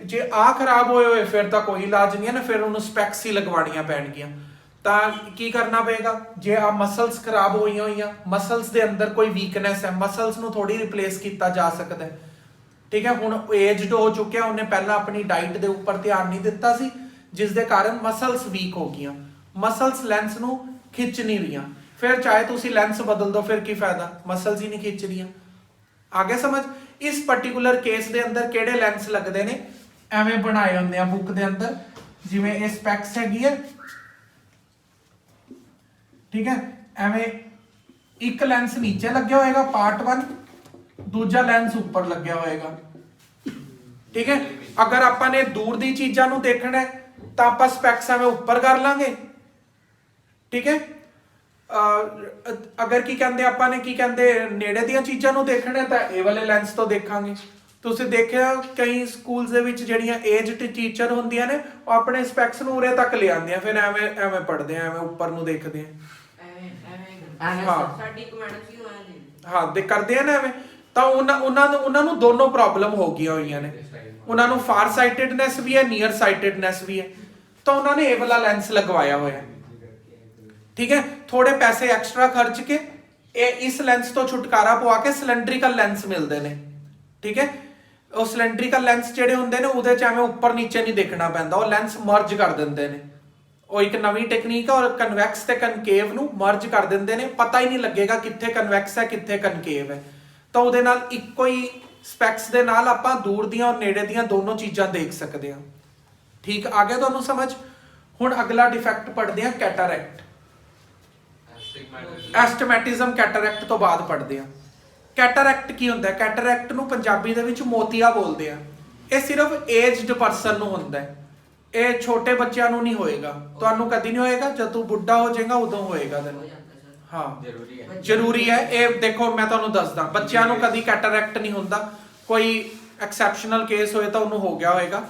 ਜੇ ਆ ਖਰਾਬ ਹੋਏ ਫਿਰ ਤਾਂ ਕੋਈ ਇਲਾਜ ਨਹੀਂ ਹੈ ਨਾ, ਫਿਰ ਉਹਨੂੰ ਸਪੈਕਸ ਹੀ ਲਗਵਾਉਣੀਆਂ ਪੈਣਗੀਆਂ। ਤਾਂ ਕੀ ਕਰਨਾ ਪਏਗਾ, ਜੇ ਆ ਮਸਲਸ ਖਰਾਬ ਹੋਈਆਂ, ਮਸਲਸ ਦੇ ਅੰਦਰ ਕੋਈ ਵੀਕਨੈਸ ਹੈ, ਮਸਲਸ ਨੂੰ ਥੋੜੀ ਰਿਪਲੇਸ ਕੀਤਾ ਜਾ ਸਕਦਾ ਹੈ, ਠੀਕ ਹੈ। ਹੁਣ ਏਜਡ ਹੋ ਚੁੱਕਿਆ, ਉਹਨੇ ਪਹਿਲਾਂ ਆਪਣੀ ਡਾਈਟ ਦੇ ਉੱਪਰ ਧਿਆਨ ਨਹੀਂ ਦਿੱਤਾ ਸੀ, ਜਿਸ ਦੇ ਕਾਰਨ ਮਸਲਸ ਵੀਕ ਹੋ ਗਈਆਂ, ਮਸਲਸ ਲੈਂਸ ਨੂੰ ਖਿੱਚ ਨਹੀਂ ਰਹੀਆਂ। ਫਿਰ ਚਾਹੇ ਤੁਸੀਂ ਲੈਂਸ ਬਦਲ ਦੋ, ਫਿਰ ਕੀ ਫਾਇਦਾ, ਮਸਲਸ ਹੀ ਨਹੀਂ ਖਿੱਚ ਰਹੀਆਂ। ਆਗੇ ਸਮਝ। ਇਸ ਪਾਰਟਿਕੂਲਰ ਕੇਸ ਦੇ ਅੰਦਰ ਕਿਹੜੇ ਲੈਂਸ ਲੱਗਦੇ ਨੇ, ਐਵੇਂ ਬਣਾਏ ਹੁੰਦੇ ਆ ਬੁੱਕ ਦੇ ਅੰਦਰ, ਜਿਵੇਂ ਇਹ ਸਪੈਕਸ ਹੈਗੀ ਹੈ, ਠੀਕ ਹੈ, ਐਵੇਂ ਇੱਕ ਲੈਂਸ ਨੀਚੇ ਲੱਗਿਆ ਹੋਏਗਾ ਪਾਰਟ 1, ਦੂਜਾ ਲੈਂਸ ਉੱਪਰ ਲੱਗਿਆ ਹੋਏਗਾ, ਠੀਕ ਹੈ। ਅਗਰ ਆਪਾਂ ਨੇ ਦੂਰ ਦੀ ਚੀਜ਼ਾਂ ਨੂੰ ਦੇਖਣਾ ਹੈ ਤਾਂ ਆਪਾਂ ਸਪੈਕਸ ਐਵੇਂ ਉੱਪਰ ਕਰ ਲਾਂਗੇ, ਠੀਕ ਹੈ। ਅਗਰ ਕੀ ਕਹਿੰਦੇ ਆਪਾਂ ਨੇ ਕੀ ਕਹਿੰਦੇ ਨੇੜੇ ਦੀਆਂ ਚੀਜ਼ਾਂ ਨੂੰ ਦੇਖਣਾ ਤਾਂ ਇਹ ਵਾਲੇ ਲੈਂਸ ਤੋਂ ਦੇਖਾਂਗੇ। ਤੁਸੀਂ ਦੇਖਿਆ ਕਈ ਸਕੂਲਸ ਦੇ ਵਿੱਚ ਜਿਹੜੀਆਂ ਏਜਡ ਟੀਚਰ ਹੁੰਦੀਆਂ ਨੇ, ਉਹ ਆਪਣੇ ਸਪੈਕਸ ਨੂੰ ਉਰੇ ਤੱਕ ਲੈ ਆਉਂਦੀਆਂ, ਫਿਰ ਐਵੇਂ ਪੜ੍ਹਦੇ ਆ, ਐਵੇਂ ਉੱਪਰ ਨੂੰ ਦੇਖਦੇ ਆ, ਸਾਡੀ ਕਮਾਂਡ ਸੀ ਹਾਂ ਦੇ ਕਰਦੇ ਆ ਨਾ ਐਵੇਂ। ਤਾਂ ਉਹਨਾਂ ਨੂੰ ਦੋਨੋਂ ਪ੍ਰੋਬਲਮ ਹੋ ਗਈਆਂ ਹੋਈਆਂ ਨੇ, ਉਹਨਾਂ ਨੂੰ ਫਾਰ ਸਾਈਟਡਨੈਸ ਵੀ ਹੈ, ਨੀਅਰ ਸਾਈਟਡਨੈਸ ਵੀ ਹੈ, ਤਾਂ ਉਹਨਾਂ ਨੇ ਇਹ ਵਾਲਾ ਲੈਂਸ ਲਗਵਾਇਆ ਹੋਇਆ, ਠੀਕ ਹੈ। ਥੋੜੇ ਪੈਸੇ ਐਕਸਟਰਾ ਖਰਚ ਕੇ ਇਹ ਇਸ ਲੈਂਸ ਤੋਂ ਛੁਟਕਾਰਾ ਪਵਾ ਕੇ ਸਿਲੈਂਡਰੀਕਲ ਲੈਂਸ ਮਿਲਦੇ ਨੇ, ਠੀਕ ਹੈ। ਉਹ ਸਿਲੈਂਡਰੀਕਲ ਲੈਂਸ ਜਿਹੜੇ ਹੁੰਦੇ ਨੇ ਉਹਦੇ ਚ ਐਵੇਂ ਉੱਪਰ ਨੀਚੇ ਨਹੀਂ ਦੇਖਣਾ ਪੈਂਦਾ, ਉਹ ਲੈਂਸ ਮਰਜ ਕਰ ਦਿੰਦੇ ਨੇ। ਉਹ ਇੱਕ ਨਵੀਂ ਟੈਕਨੀਕ ਹੈ, ਔਰ ਕਨਵੈਕਸ ਤੇ ਕਨਕੇਵ ਨੂੰ ਮਰਜ ਕਰ ਦਿੰਦੇ ਨੇ, ਪਤਾ ਹੀ ਨਹੀਂ ਲੱਗੇਗਾ ਕਿੱਥੇ ਕਨਵੈਕਸ ਹੈ ਕਿੱਥੇ ਕਨਕੇਵ ਹੈ। ਤਾਂ ਉਹਦੇ ਨਾਲ ਇੱਕੋ ਹੀ ਸਪੈਕਸ ਦੇ ਨਾਲ ਆਪਾਂ ਦੂਰ ਦੀਆਂ ਔਰ ਨੇੜੇ ਦੀਆਂ ਦੋਨੋਂ ਚੀਜ਼ਾਂ ਦੇਖ ਸਕਦੇ ਹਾਂ, ਠੀਕ। ਆ ਗਿਆ ਤੁਹਾਨੂੰ ਸਮਝ। ਹੁਣ ਅਗਲਾ ਡਿਫੈਕਟ ਪੜ੍ਹਦੇ ਹਾਂ, ਕੈਟਰੈਕਟ। ਐਸਟੀਮੈਟਿਜ਼ਮ ਕੈਟਰੈਕਟ ਤੋਂ ਬਾਅਦ ਪੜ੍ਹਦੇ ਹਾਂ। ਕੈਟਰੈਕਟ ਕੀ ਹੁੰਦਾ ਹੈ, ਕੈਟਰੈਕਟ ਨੂੰ ਪੰਜਾਬੀ ਦੇ ਵਿੱਚ ਮੋਤੀਆ ਬੋਲਦੇ ਆ। ਇਹ ਸਿਰਫ ਏਜਡ ਪਰਸਨ ਨੂੰ ਹੁੰਦਾ ਹੈ, ਇਹ ਛੋਟੇ ਬੱਚਿਆਂ ਨੂੰ ਨਹੀਂ ਹੋਏਗਾ, ਤੁਹਾਨੂੰ ਕਦੀ ਨਹੀਂ ਹੋਏਗਾ, ਜਦ ਤੂੰ ਬੁੱਢਾ ਹੋ ਜਾਏਗਾ ਉਦੋਂ ਹੋਏਗਾ ਤੈਨੂੰ। ਹਾਂ ਜ਼ਰੂਰੀ ਹੈ ਇਹ। ਦੇਖੋ ਮੈਂ ਤੁਹਾਨੂੰ ਦੱਸਦਾ, ਬੱਚਿਆਂ ਨੂੰ ਕਦੀ ਕੈਟਰੈਕਟ ਨਹੀਂ ਹੁੰਦਾ, ਕੋਈ ਐਕਸੈਪਸ਼ਨਲ ਕੇਸ ਹੋਏ ਤਾਂ ਉਹਨੂੰ ਹੋ ਗਿਆ ਹੋਏਗਾ।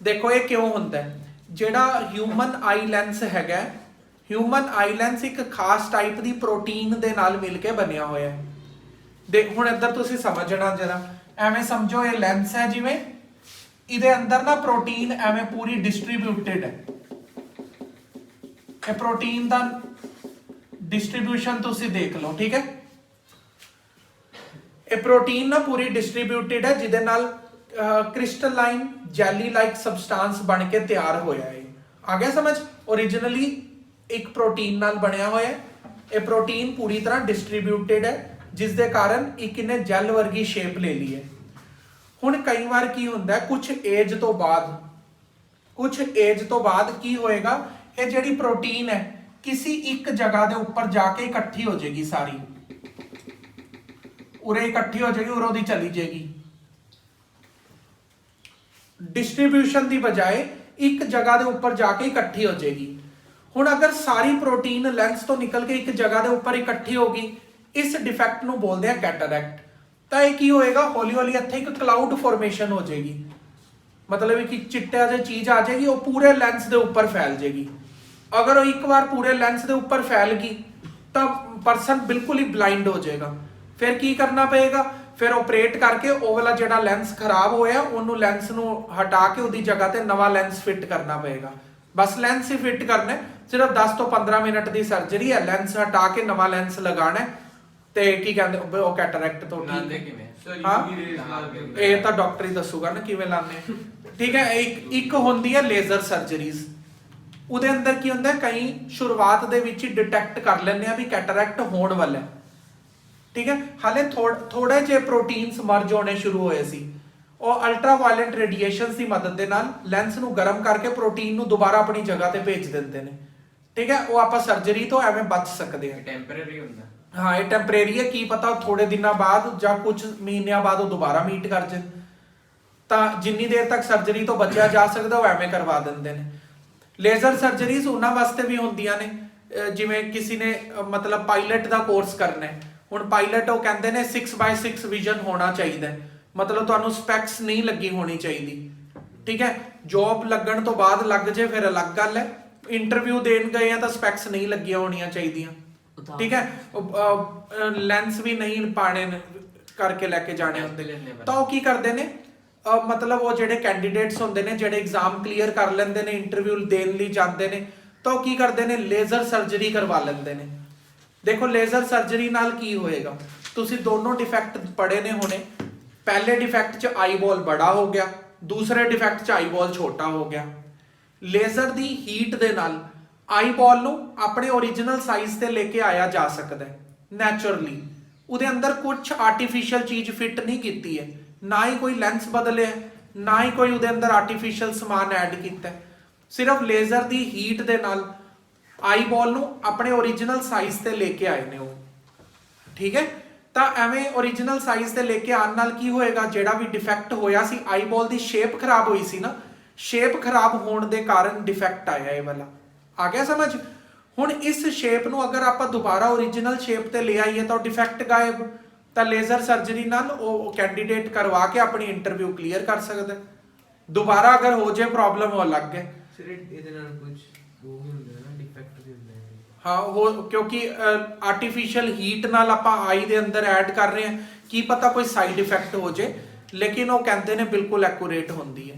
ਦੇਖੋ ਇਹ ਕਿਉਂ ਹੁੰਦਾ ਹੈ, ਜਿਹੜਾ ਹਿਊਮਨ ਆਈ ਲੈਂਸ ਹੈਗਾ, ਹਿਊਮਨ ਆਈ ਲੈਂਸ ਇੱਕ ਖਾਸ ਟਾਈਪ ਦੀ ਪ੍ਰੋਟੀਨ ਦੇ ਨਾਲ ਮਿਲ ਕੇ ਬਣਿਆ ਹੋਇਆ ਹੈ। ਦੇਖ ਹੁਣ ਇੱਧਰ ਤੁਸੀਂ ਸਮਝਣਾ ਜਰਾ, ਐਵੇਂ ਸਮਝੋ ਇਹ ਲੈਂਸ ਹੈ, ਜਿਵੇਂ ਇਹਦੇ ਅੰਦਰ ਨਾ ਪ੍ਰੋਟੀਨ ਐਵੇਂ ਪੂਰੀ ਡਿਸਟ੍ਰੀਬਿਊਟਿਡ ਹੈ। ਇਹ ਪ੍ਰੋਟੀਨ ਦਾ ਡਿਸਟ੍ਰੀਬਿਊਸ਼ਨ ਤੁਸੀਂ ਦੇਖ ਲਓ, ਠੀਕ ਹੈ। ਇਹ ਪ੍ਰੋਟੀਨ ਨਾ ਪੂਰੀ ਡਿਸਟ੍ਰੀਬਿਊਟਿਡ ਹੈ, ਜਿਹਦੇ ਨਾਲ ਕ੍ਰਿਸਟਲਾਈਨ ਜੈਲੀ ਲਾਈਕ ਸਬਸਟੈਂਸ ਬਣ ਕੇ ਤਿਆਰ ਹੋਇਆ ਹੈ। ਆ ਗਿਆ ਸਮਝ। ओरिजिनली ਇੱਕ ਪ੍ਰੋਟੀਨ ਨਾਲ ਬਣਿਆ ਹੋਇਆ ਹੈ। ਇਹ ਪ੍ਰੋਟੀਨ ਪੂਰੀ ਤਰ੍ਹਾਂ ਡਿਸਟ੍ਰੀਬਿਊਟਿਡ ਹੈ, ਜਿਸ ਦੇ ਕਾਰਨ ਇੱਕ ਇਹਨੇ ਜੈਲ ਵਰਗੀ ਸ਼ੇਪ ਲੈ ਲਈ ਹੈ। ਹੁਣ ਕਈ ਵਾਰ ਕੀ ਹੁੰਦਾ, ਕੁਝ ਏਜ ਤੋਂ ਬਾਅਦ ਕੀ ਹੋਏਗਾ, ਇਹ ਜਿਹੜੀ ਪ੍ਰੋਟੀਨ ਹੈ ਕਿਸੇ ਇੱਕ ਜਗ੍ਹਾ ਦੇ ਉੱਪਰ ਜਾ ਕੇ ਇਕੱਠੀ ਹੋ ਜਾਏਗੀ, ਸਾਰੀ ਉਰੇ ਇਕੱਠੀ ਹੋ ਜਾਏਗੀ, ਉਰੋਂ ਦੀ ਚਲੀ ਜਾਏਗੀ। डिस्ट्रीब्यूशन की बजाय एक जगह के ऊपर जाके इकट्ठी हो जाएगी। हुण अगर सारी प्रोटीन लेंस तो निकल के एक जगह के ऊपर इकट्ठी होगी, इस डिफेक्ट नूं बोलते हैं कैटरैक्ट। तो यह की होएगा, हौली हौली इत्थे एक क्लाउड फॉर्मेशन हो जाएगी, मतलब कि चिट्टा जी चीज़ आ जाएगी, वो पूरे लेंस के ऊपर फैल जाएगी। अगर वो एक बार पूरे लेंस के ऊपर फैल गई तो परसन बिल्कुल ही ब्लाइंड हो जाएगा। फिर की करना पएगा, ਫਿਰ ਆਪਰੇਟ ਕਰਕੇ ਉਹ ਵਾਲਾ ਜਿਹੜਾ ਲੈਂਸ ਖਰਾਬ ਹੋਇਆ ਉਹਨੂੰ ਲੈਂਸ ਨੂੰ ਹਟਾ ਕੇ ਉਹਦੀ ਜਗ੍ਹਾ ਤੇ ਨਵਾਂ ਲੈਂਸ ਫਿੱਟ ਕਰਨਾ ਪਏਗਾ। ਬਸ ਲੈਂਸ ਹੀ ਫਿੱਟ ਕਰਨਾ ਹੈ, ਸਿਰਫ 10 ਤੋਂ 15 ਮਿੰਟ ਦੀ ਸਰਜਰੀ ਹੈ। ਲੈਂਸ ਹਟਾ ਕੇ ਨਵਾਂ ਲੈਂਸ ਲਗਾਉਣਾ ਹੈ ਤੇ ਕੀ ਕਹਿੰਦੇ ਉਹ ਕੈਟਰੈਕਟ ਤੋਂ ਲਾਉਂਦੇ ਕਿਵੇਂ? ਹਾਂ ਲਾਉਂਦੇ ਇਹ ਤਾਂ ਡਾਕਟਰ ਹੀ ਦੱਸੂਗਾ ਨਾ ਕਿਵੇਂ ਲਾਣੇ। ਠੀਕ ਹੈ, ਇੱਕ ਹੁੰਦੀ ਹੈ ਲੇਜ਼ਰ ਸਰਜਰੀਜ਼। ਉਹਦੇ ਅੰਦਰ ਕੀ ਹੁੰਦਾ ਹੈ, ਕਈ ਸ਼ੁਰੂਆਤ ਦੇ ਵਿੱਚ ਹੀ ਡਿਟੈਕਟ ਕਰ ਲੈਂਦੇ ਆ ਵੀ ਕੈਟਰੈਕਟ ਹੋਣ ਵਾਲਾ ਹੈ। ਠੀਕ ਹੈ, ਹਾਲੇ ਥੋੜੇ ਜਿਹੇ ਪ੍ਰੋਟੀਨਸ ਮਰਜ ਹੋਣੇ ਸ਼ੁਰੂ ਹੋਏ ਸੀ। ਉਹ ਅਲਟਰਾਵਾਇਲੈਂਟ ਰੇਡੀਏਸ਼ਨਸ ਦੀ ਮਦਦ ਦੇ ਨਾਲ ਲੈਂਸ ਨੂੰ ਗਰਮ ਕਰਕੇ ਪ੍ਰੋਟੀਨ ਨੂੰ ਦੁਬਾਰਾ ਆਪਣੀ ਜਗ੍ਹਾ ਤੇ ਭੇਜ ਦਿੰਦੇ ਨੇ। ਠੀਕ ਹੈ, ਉਹ ਆਪਾਂ ਸਰਜਰੀ ਤੋਂ ਐਵੇਂ ਬਚ ਸਕਦੇ ਹਾਂ। ਟੈਂਪਰੇਰੀ ਹੁੰਦਾ। ਹਾਂ ਇਹ ਟੈਂਪਰੇਰੀ ਹੈ, ਕੀ ਪਤਾ ਥੋੜੇ ਦਿਨਾਂ ਬਾਅਦ ਜਾਂ ਕੁਝ ਮਹੀਨਿਆਂ ਬਾਅਦ ਉਹ ਦੁਬਾਰਾ ਮੀਟ ਕਰ ਜਾਣ। ਤਾਂ ਜਿੰਨੀ ਦੇਰ ਤੱਕ ਸਰਜਰੀ ਤੋਂ ਬਚਿਆ ਜਾ ਸਕਦਾ ਉਹ ਐਵੇਂ ਕਰਵਾ ਦਿੰਦੇ ਨੇ। ਲੇਜ਼ਰ ਸਰਜਰੀਜ਼ ਉਹਨਾਂ ਵਾਸਤੇ ਵੀ ਹੁੰਦੀਆਂ ਨੇ ਜਿਵੇਂ ਕਿਸੇ ਨੇ ਮਤਲਬ ਪਾਇਲਟ ਦਾ ਕੋਰਸ ਕਰਨਾ ਹੈ। ਹੁਣ ਪਾਇਲਟ ਉਹ ਕਹਿੰਦੇ ਨੇ 6x6 ਵਿਜ਼ਨ ਹੋਣਾ ਚਾਹੀਦਾ ਹੈ, ਮਤਲਬ ਤੁਹਾਨੂੰ ਸਪੈਕਸ ਨਹੀਂ ਲੱਗੀ ਹੋਣੀ ਚਾਹੀਦੀ। ਠੀਕ ਹੈ, ਜੌਬ ਲੱਗਣ ਤੋਂ ਬਾਅਦ ਲੱਗ ਜੇ ਫਿਰ ਅਲੱਗ ਗੱਲ ਹੈ। ਇੰਟਰਵਿਊ ਦੇਣ ਗਏ ਆ ਤਾਂ ਸਪੈਕਸ ਨਹੀਂ ਲੱਗੀਆਂ ਹੋਣੀਆਂ ਚਾਹੀਦੀਆਂ। ਠੀਕ ਹੈ, ਲੈਂਸ ਵੀ ਨਹੀਂ ਪਾਣੇ ਕਰਕੇ ਲੈ ਕੇ ਜਾਣੇ ਹੁੰਦੇ। ਤਾਂ ਉਹ ਕੀ ਕਰਦੇ ਨੇ ਮਤਲਬ ਉਹ ਜਿਹੜੇ ਕੈਂਡੀਡੇਟਸ ਹੁੰਦੇ ਨੇ ਜਿਹੜੇ ਐਗਜ਼ਾਮ ਕਲੀਅਰ ਕਰ ਲੈਂਦੇ ਨੇ, ਇੰਟਰਵਿਊ ਦੇਣ ਲਈ ਜਾਂਦੇ ਨੇ, ਤਾਂ ਉਹ ਕੀ ਕਰਦੇ ਨੇ ਲੇਜ਼ਰ ਸਰਜਰੀ ਕਰਵਾ ਲੈਂਦੇ ਨੇ। ਦੇਖੋ ਲੇਜ਼ਰ ਸਰਜਰੀ ਨਾਲ ਕੀ ਹੋਏਗਾ, ਤੁਸੀਂ ਦੋਨੋਂ ਡਿਫੈਕਟ ਪੜੇ ਨੇ ਹੋਣੇ। ਪਹਿਲੇ ਡਿਫੈਕਟ 'ਚ ਆਈਬॉल ਬੜਾ ਹੋ ਗਿਆ, ਦੂਸਰੇ ਡਿਫੈਕਟ 'ਚ ਆਈਬॉल ਛੋਟਾ ਹੋ ਗਿਆ। ਲੇਜ਼ਰ ਦੀ ਹੀਟ ਦੇ ਨਾਲ ਆਈਬॉल ਨੂੰ ਆਪਣੇ ਓਰੀਜਨਲ ਸਾਈਜ਼ ਤੇ ਲੈ ਕੇ ਆਇਆ ਜਾ ਸਕਦਾ ਹੈ ਨੈਚੁਰਲੀ। ਉਹਦੇ ਅੰਦਰ ਕੁਝ ਆਰਟੀਫੀਸ਼ੀਅਲ ਚੀਜ਼ ਫਿੱਟ ਨਹੀਂ ਕੀਤੀ ਹੈ, ਨਾ ਹੀ ਕੋਈ ਲੈਂਸ ਬਦਲਿਆ, ਨਾ ਹੀ ਕੋਈ ਉਹਦੇ ਅੰਦਰ ਆਰਟੀਫੀਸ਼ੀਅਲ ਸਮਾਨ ਐਡ ਕੀਤਾ। ਸਿਰਫ ਲੇਜ਼ਰ ਦੀ ਹੀਟ ਦੇ ਨਾਲ ਆਈਬॉल ਨੂੰ ਆਪਣੇ ਓਰੀਜਨਲ ਸਾਈਜ਼ ਤੇ ਲੈ ਕੇ ਆਏ ਨੇ ਉਹ। ਠੀਕ ਹੈ, ਤਾਂ ਐਵੇਂ ਓਰੀਜਨਲ ਸਾਈਜ਼ ਤੇ ਲੈ ਕੇ ਆਉਣ ਨਾਲ ਕੀ ਹੋਏਗਾ, ਜਿਹੜਾ ਵੀ ਡਿਫੈਕਟ ਹੋਇਆ ਸੀ ਆਈਬॉल ਦੀ ਸ਼ੇਪ ਖਰਾਬ ਹੋਈ ਸੀ ਨਾ, ਸ਼ੇਪ ਖਰਾਬ ਹੋਣ ਦੇ ਕਾਰਨ ਡਿਫੈਕਟ ਆਇਆ ਇਹ ਵਾਲਾ। ਆ ਗਿਆ ਸਮਝ? ਹੁਣ ਇਸ ਸ਼ੇਪ ਨੂੰ ਅਗਰ ਆਪਾਂ ਦੁਬਾਰਾ ਓਰੀਜਨਲ ਸ਼ੇਪ ਤੇ ਲੈ ਆਈਏ ਤਾਂ ਡਿਫੈਕਟ ਗਾਇਬ। ਤਾਂ ਲੇਜ਼ਰ ਸਰਜਰੀ ਨਾਲ ਉਹ ਕੈਂਡੀਡੇਟ ਕਰਵਾ ਕੇ ਆਪਣੀ ਇੰਟਰਵਿਊ ਕਲੀਅਰ ਕਰ ਸਕਦਾ। ਦੁਬਾਰਾ ਅਗਰ ਹੋ ਜੇ ਪ੍ਰੋਬਲਮ ਉਹ ਅਲੱਗ ਹੈ। ਸਿਰ ਇਹਦੇ ਨਾਲ ਕੁਝ ਉਹ ਵੀ ਹੁੰਦੇ ਨਾ ਡਿਫੈਕਟ ਵੀ ਹੁੰਦੇ ਨੇ। ਹਾਂ ਉਹ ਕਿਉਂਕਿ ਆਰਟੀਫੀਸ਼ੀਅਲ ਹੀਟ ਨਾਲ ਆਪਾਂ ਆਈ ਦੇ ਅੰਦਰ ਐਡ ਕਰ ਰਹੇ ਹਾਂ, ਕੀ ਪਤਾ ਕੋਈ ਸਾਈਡ ਇਫੈਕਟ ਹੋ ਜੇ, ਲੇਕਿਨ ਉਹ ਕਹਿੰਦੇ ਨੇ ਬਿਲਕੁਲ ਐਕੂਰੇਟ ਹੁੰਦੀ ਹੈ।